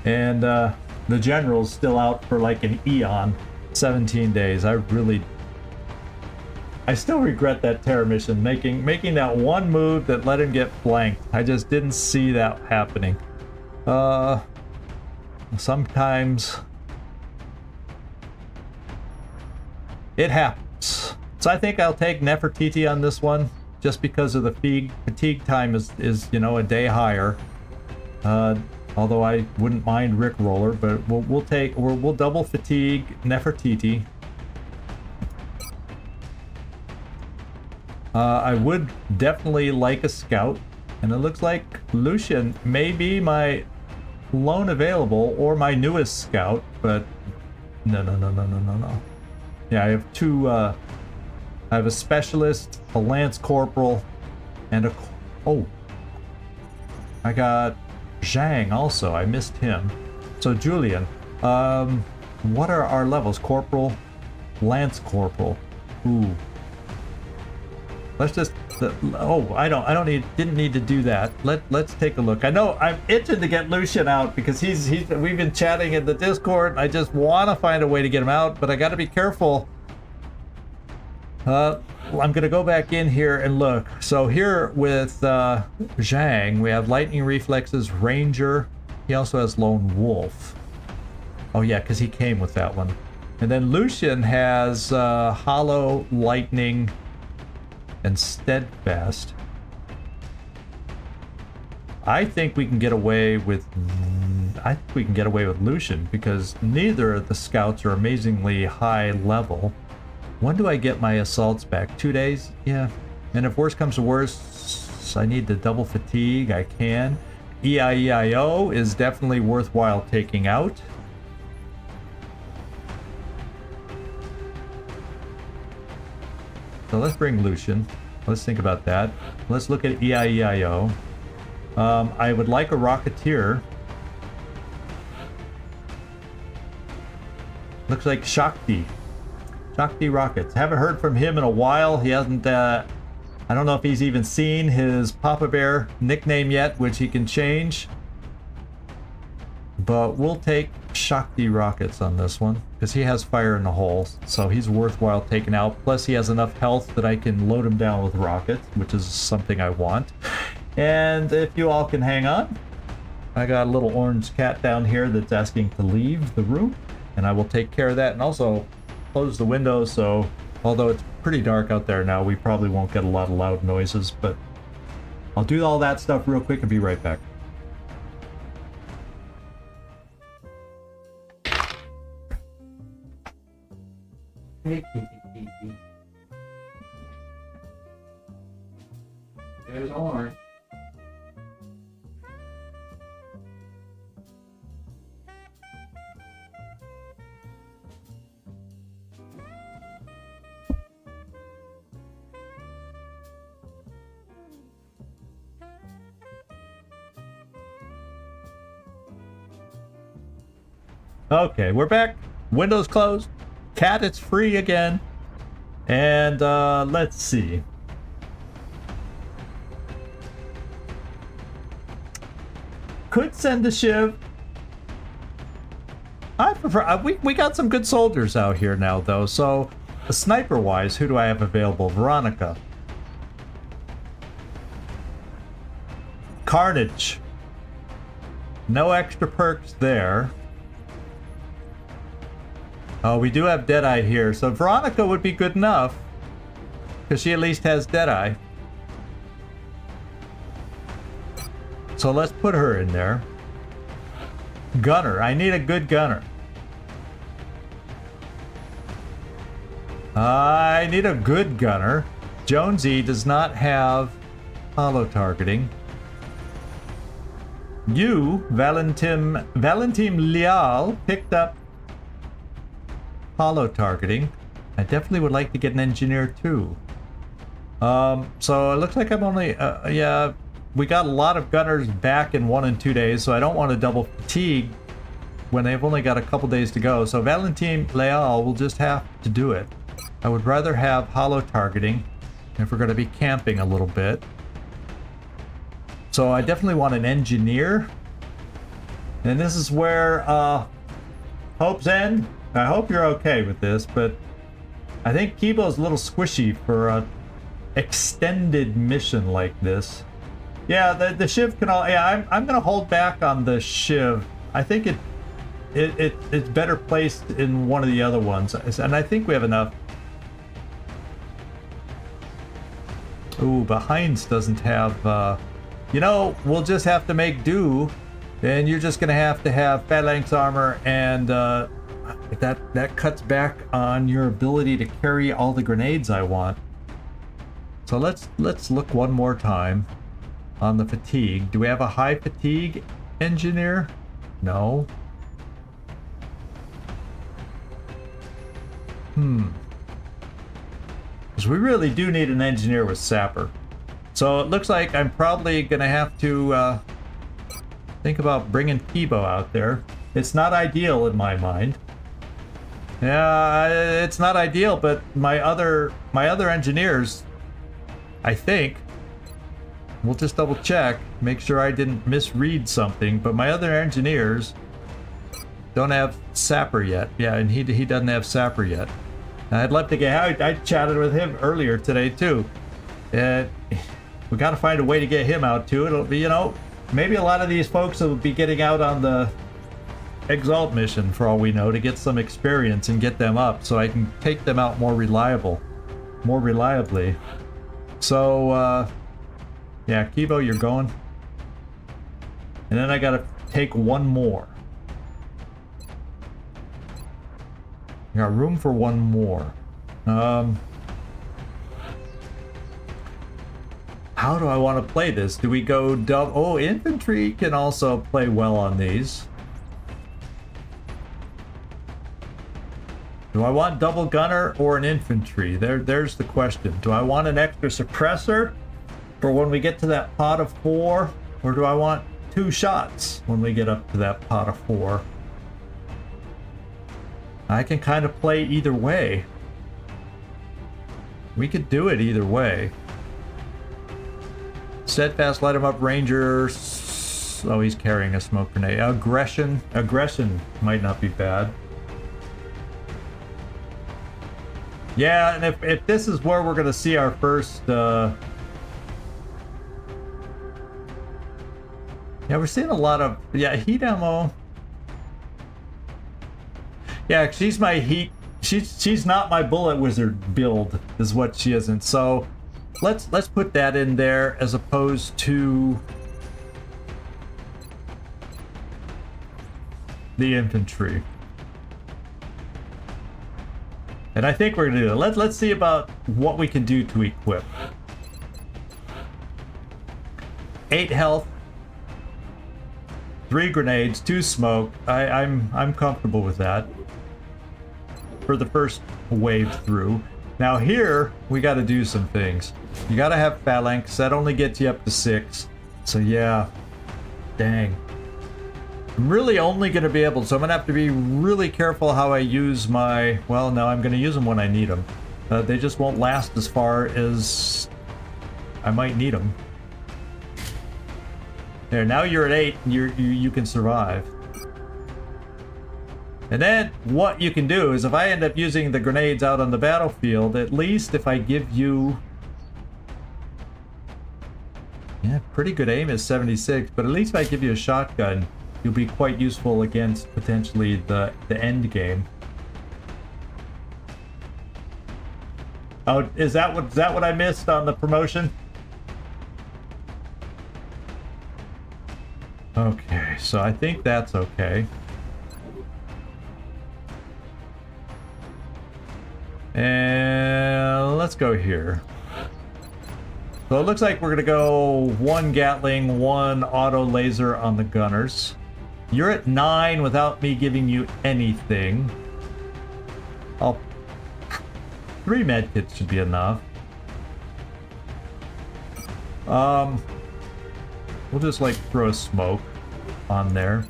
and the general's still out for like an eon, 17 days. I still regret that terror mission, making that one move that let him get flanked. I just didn't see that happening. sometimes it happens. So I think I'll take Nefertiti on this one, just because of the fatigue time is you know, a day higher. Although I wouldn't mind Rickroller, but we'll double fatigue Nefertiti. I would definitely like a scout, and it looks like Lucian may be my lone available or my newest scout, but no. Yeah, I have two. I have a specialist, a lance corporal, and I got Zhang also. I missed him. So Julian, what are our levels? Corporal, lance corporal. Ooh. Let's just. Didn't need to do that. Let's take a look. I know I'm itching to get Lucian out because we've been chatting in the Discord. I just want to find a way to get him out, but I got to be careful. I'm gonna go back in here and look. So here with Zhang, we have lightning reflexes, ranger. He also has lone wolf. Oh yeah, because he came with that one. And then Lucian has hollow, lightning, and steadfast. I think we can get away with Lucian because neither of the scouts are amazingly high level. When do I get my assaults back? 2 days? Yeah. And if worse comes to worse, I need to double fatigue. I can. EIEIO is definitely worthwhile taking out. So let's bring Lucian. Let's think about that. Let's look at EIEIO. I would like a Rocketeer. Looks like Shakti Rockets. Haven't heard from him in a while. He hasn't, I don't know if he's even seen his Papa Bear nickname yet, which he can change. But we'll take Shakti Rockets on this one, because he has fire in the hole, so he's worthwhile taking out. Plus he has enough health that I can load him down with rockets, which is something I want. And if you all can hang on, I got a little orange cat down here that's asking to leave the room, and I will take care of that, and also close the window, so although it's pretty dark out there now, we probably won't get a lot of loud noises, but I'll do all that stuff real quick and be right back. Hey, kitty. There's Orange. Okay, we're back. Windows closed. Cat, it's free again. And let's see. Could send a Shiv. I prefer. We got some good soldiers out here now, though. So, sniper-wise, who do I have available? Veronica. Carnage. No extra perks there. Oh, we do have Deadeye here, so Veronica would be good enough, because she at least has Deadeye. So let's put her in there. Gunner. I need a good gunner. I need a good gunner. Jonesy does not have hollow targeting. You, Valentin Leal, picked up hollow targeting. I definitely would like to get an engineer too. So it looks like I'm only, yeah, we got a lot of gunners back in 1 and 2 days, so I don't want to double fatigue when they've only got a couple days to go. So Valentin Leal will just have to do it. I would rather have hollow targeting if we're going to be camping a little bit. So I definitely want an engineer. And this is where hopes end. I hope you're okay with this, but I think Kibo's a little squishy for a extended mission like this. Yeah, the Shiv can all. Yeah, I'm gonna hold back on the Shiv. I think it's better placed in one of the other ones, and I think we have enough. Ooh, but Heinz doesn't have. You know, we'll just have to make do. Then you're just gonna have to have phalanx armor, and that cuts back on your ability to carry all the grenades I want. So let's look one more time on the fatigue. Do we have a high fatigue engineer? No. Because we really do need an engineer with sapper. So it looks like I'm probably gonna have to think about bringing Kibo out there. It's not ideal in my mind. Yeah, it's not ideal, but my other engineers, I think, we'll just double check, make sure I didn't misread something, but my other engineers don't have sapper yet. Yeah, and he doesn't have sapper yet. I'd love to get. I chatted with him earlier today too. We got to find a way to get him out too. It'll be, you know, maybe a lot of these folks will be getting out on the Exalt mission for all we know to get some experience and get them up, so I can take them out more reliably. So yeah, Kibo, you're going, and then I got to take one more. I got room for one more. How do I want to play this? Do we go double? Oh, infantry can also play well on these. Do I want double gunner or an infantry? There's the question. Do I want an extra suppressor for when we get to that pot of 4? Or do I want 2 shots when we get up to that pot of 4? I can kind of play either way. We could do it either way. Steadfast, light him up, Ranger. Oh, he's carrying a smoke grenade. Aggression might not be bad. Yeah, and if this is where we're gonna see our first yeah, we're seeing a lot of heat ammo. Yeah, she's my heat. She's not my bullet wizard build, is what she isn't. So let's put that in there as opposed to the infantry. And I think we're gonna do it. Let's see about what we can do to equip. 8 health, 3 grenades, 2 smoke. I'm comfortable with that for the first wave through. Now here we got to do some things. You got to have phalanx. That only gets you up to 6. So yeah, dang. I'm really only going to be able, so I'm going to have to be really careful how I use my, well, no, I'm going to use them when I need them. They just won't last as far as I might need them. There, now you're at 8, and you can survive. And then what you can do is if I end up using the grenades out on the battlefield, at least if I give you, yeah, pretty good aim is 76, but at least if I give you a shotgun, you'll be quite useful against potentially the end game. Oh, is that what I missed on the promotion? Okay, so I think that's okay. And let's go here. So it looks like we're gonna go 1 Gatling, 1 auto laser on the gunners. You're at 9 without me giving you anything. 3 medkits should be enough. We'll just like throw a smoke on there.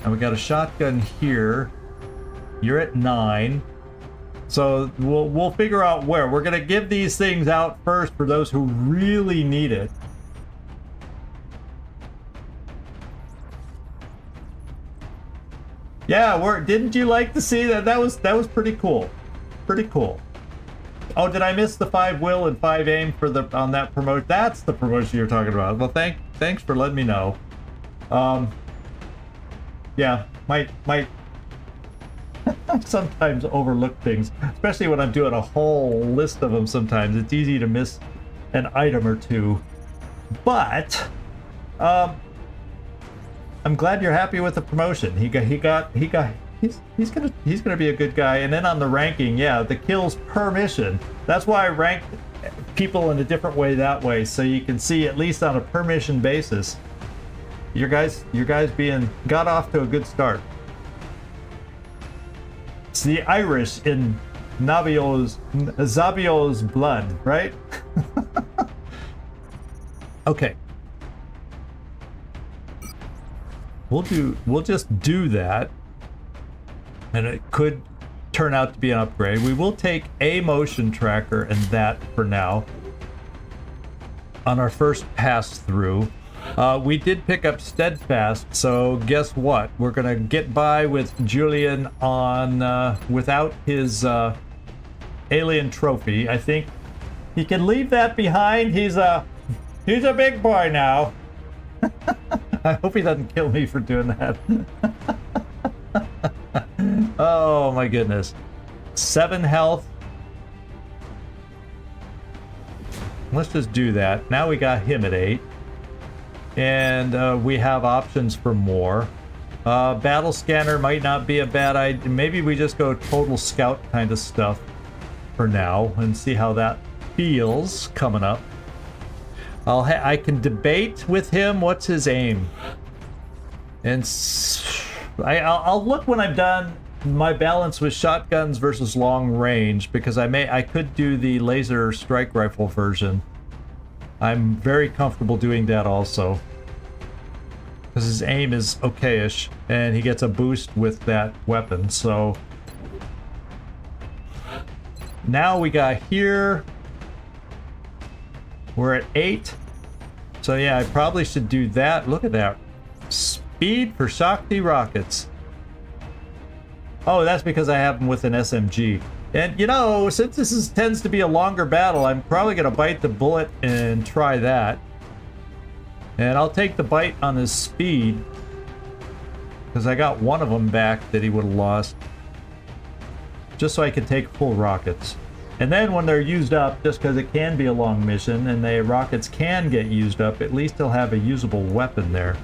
And we got a shotgun here. You're at 9. So we'll figure out where. We're gonna give these things out first for those who really need it. Yeah, didn't you like to see that? That was pretty cool. Pretty cool. Oh, did I miss the 5 will and 5 aim for the on that promotion? That's the promotion you're talking about. Well, thanks for letting me know. yeah, might sometimes overlook things, especially when I'm doing a whole list of them. Sometimes it's easy to miss an item or two, but I'm glad you're happy with the promotion. He's gonna be a good guy. And then on the ranking, yeah, the kills per mission. That's why I ranked people in a different way that way, so you can see at least on a per mission basis. Your guys got off to a good start. It's the Irish in Zabio's blood, right? Okay. We'll just do that. And it could turn out to be an upgrade. We will take a motion tracker and that for now on our first pass through. We did pick up Steadfast, so guess what? We're gonna get by with Julian on without his alien trophy. I think he can leave that behind. He's a big boy now. I hope he doesn't kill me for doing that. Oh my goodness. 7 health. Let's just do that. Now we got him at 8. And we have options for more. Battle scanner might not be a bad idea. Maybe we just go total scout kind of stuff for now and see how that feels coming up. I can debate with him what's his aim. And I'll look when I'm done my balance with shotguns versus long range, because I could do the laser strike rifle version. I'm very comfortable doing that also, because his aim is okayish and he gets a boost with that weapon. So now we got here, we're at 8. So yeah, I probably should do that. Look at that speed for Shakti rockets. Oh, that's because I have them with an SMG. And you know, since this tends to be a longer battle, I'm probably gonna bite the bullet and try that. And I'll take the bite on his speed, because I got one of them back that he would have lost, just so I can take full rockets. And then when they're used up, just because it can be a long mission and the rockets can get used up, at least he'll have a usable weapon there.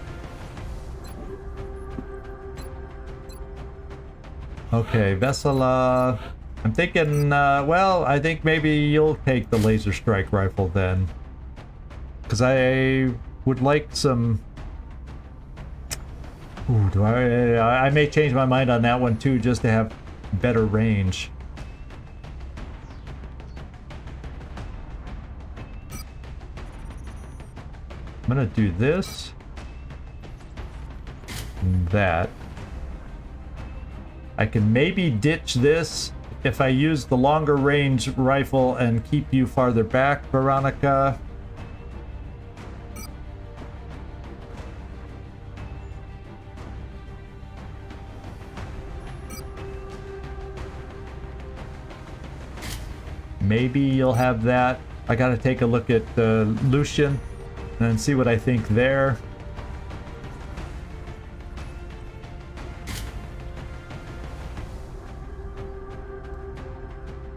Okay, Vesala. I'm thinking, well, I think maybe you'll take the laser strike rifle then, because I would like some. Ooh, I may change my mind on that one too, just to have better range. I'm gonna do this and that. I can maybe ditch this if I use the longer range rifle and keep you farther back, Veronica. Maybe you'll have that. I gotta take a look at Lucian and see what I think there.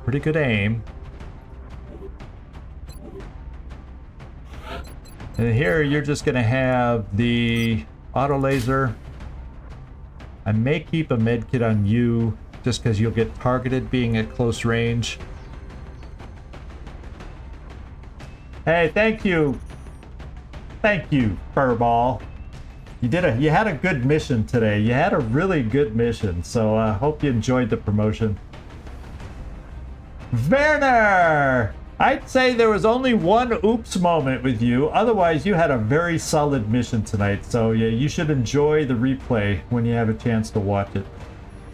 Pretty good aim. And here you're just gonna have the auto laser. I may keep a med kit on you just because you'll get targeted being at close range. Hey, thank you. Thank you, Furball. You had a good mission today. You had a really good mission, so I hope you enjoyed the promotion. Werner! I'd say there was only one oops moment with you. Otherwise, you had a very solid mission tonight. So yeah, you should enjoy the replay when you have a chance to watch it.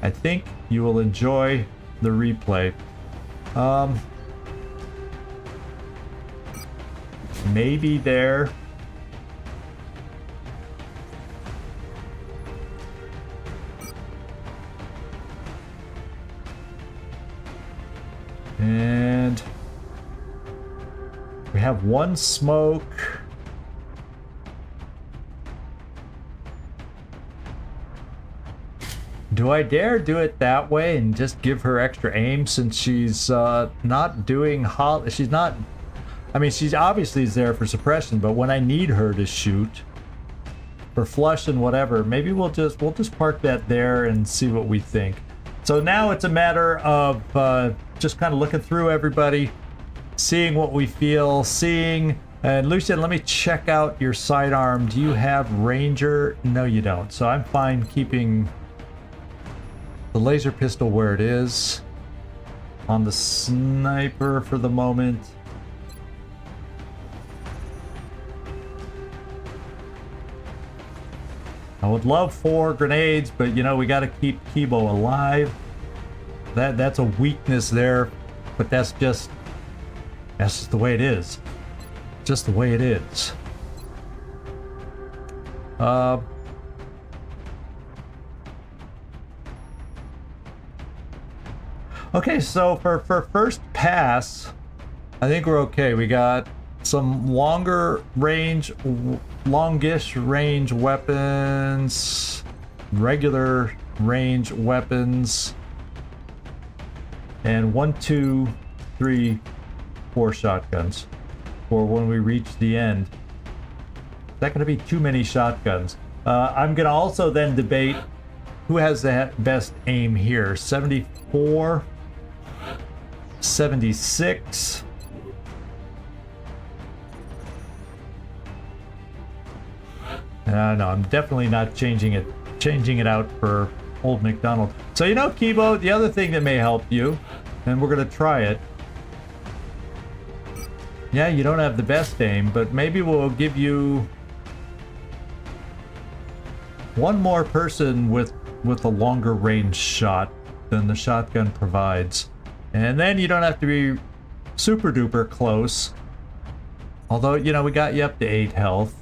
I think you will enjoy the replay. Maybe there. And we have one smoke. Do I dare do it that way and just give her extra aim since she's not doing she's not, I mean, she's obviously is there for suppression, but when I need her to shoot for flush and whatever, maybe we'll just park that there and see what we think. So now it's a matter of just kind of looking through everybody, seeing what we feel, seeing. And Lucian, let me check out your sidearm. Do you have Ranger? No, you don't. So I'm fine keeping the laser pistol where it is on the sniper for the moment. I would love 4 grenades, but you know, we got to keep Kibo alive. That's a weakness there, but that's just the way it is. Just the way it is. Okay, so for first pass, I think we're okay. We got some longish range weapons, regular range weapons, and 1, 2, 3, 4 shotguns for when we reach the end. Is that going to be too many shotguns? I'm going to also then debate who has the best aim here. 74, 76. No, I'm definitely not changing it out for Old McDonald. So you know, Kibo, the other thing that may help you, and we're gonna try it. Yeah, you don't have the best aim, but maybe we'll give you one more person with a longer range shot than the shotgun provides. And then you don't have to be super duper close. Although, you know, we got you up to 8 health.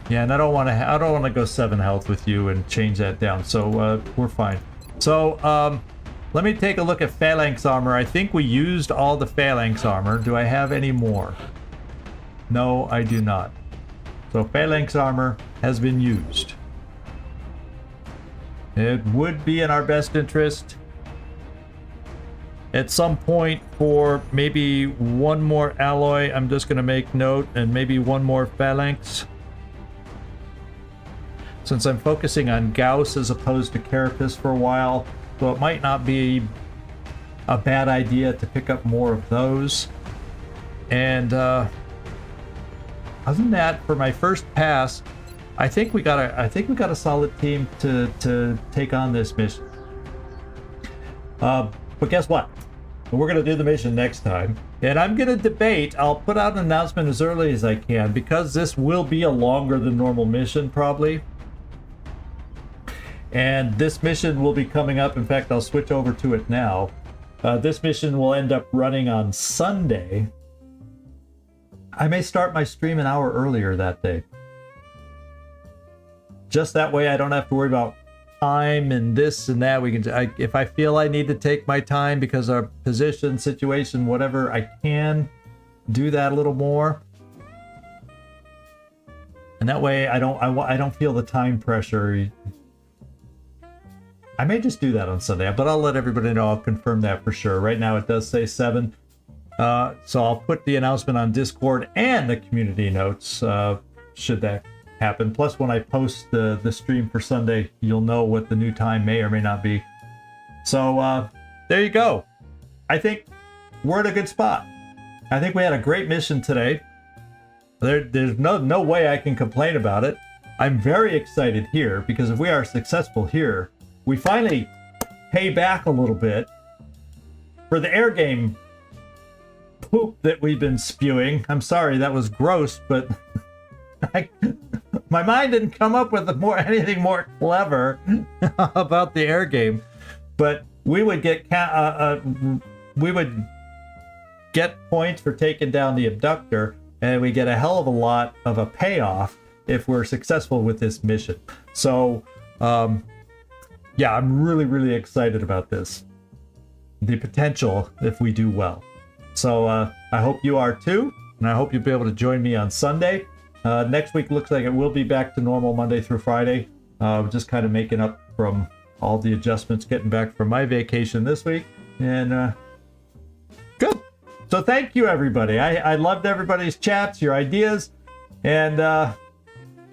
Yeah, and I don't want to go 7 health with you and change that down. So we're fine. So let me take a look at phalanx armor. I think we used all the phalanx armor. Do I have any more? No, I do not. So phalanx armor has been used. It would be in our best interest at some point for maybe one more alloy. I'm just going to make note, and maybe one more phalanx. Since I'm focusing on Gauss as opposed to Carapace for a while, so it might not be a bad idea to pick up more of those. And other than that, for my first pass, I think we got a solid team to take on this mission. But guess what? We're gonna do the mission next time, and I'm gonna debate. I'll put out an announcement as early as I can because this will be a longer than normal mission probably. And this mission will be coming up. In fact, I'll switch over to it now. This mission will end up running on Sunday. I may start my stream an hour earlier that day. Just that way I don't have to worry about time and this and that. If I feel I need to take my time because of position, situation, whatever, I can do that a little more. And that way I don't feel the time pressure. I may just do that on Sunday, but I'll let everybody know. I'll confirm that for sure. Right now it does say 7. So I'll put the announcement on Discord and the community notes, should that happen. Plus, when I post the stream for Sunday, you'll know what the new time may or may not be. So there you go. I think we're in a good spot. I think we had a great mission today. There's no way I can complain about it. I'm very excited here because if we are successful here, we finally pay back a little bit for the air game poop that we've been spewing. I'm sorry, that was gross, but my mind didn't come up with anything more clever about the air game. But we would get points for taking down the abductor, and we get a hell of a lot of a payoff if we're successful with this mission. So yeah, I'm really excited about this. The potential if we do well. So I hope you are too, and I hope you'll be able to join me on Sunday. Next week looks like it will be back to normal Monday through Friday. Just kind of making up from all the adjustments getting back from my vacation this week. And good. So thank you, everybody. I loved everybody's chats, your ideas. And yeah,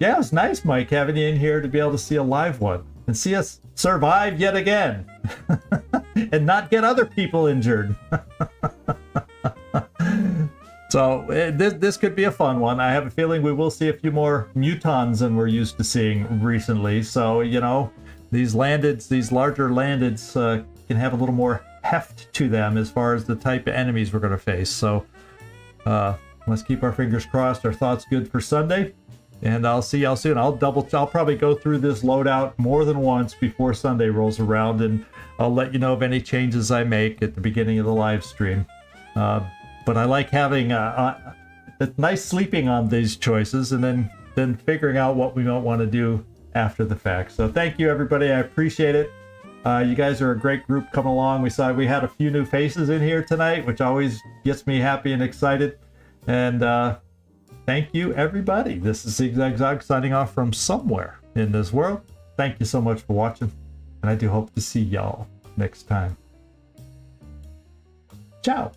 it was nice, Mike, having you in here to be able to see a live one and see us survive yet again and not get other people injured. So this could be a fun one. I have a feeling we will see a few more mutons than we're used to seeing recently. So, you know, these landeds, these larger landeds can have a little more heft to them as far as the type of enemies we're going to face. So let's keep our fingers crossed. Our thoughts good for Sunday. And I'll see y'all soon. I'll probably go through this loadout more than once before Sunday rolls around, and I'll let you know of any changes I make at the beginning of the live stream. But I like having a nice sleeping on these choices and then figuring out what we might want to do after the fact. So thank you, everybody. I appreciate it. You guys are a great group coming along. We had a few new faces in here tonight, which always gets me happy and excited. And thank you, everybody. This is Zigzag signing off from somewhere in this world. Thank you so much for watching, and I do hope to see y'all next time. Ciao.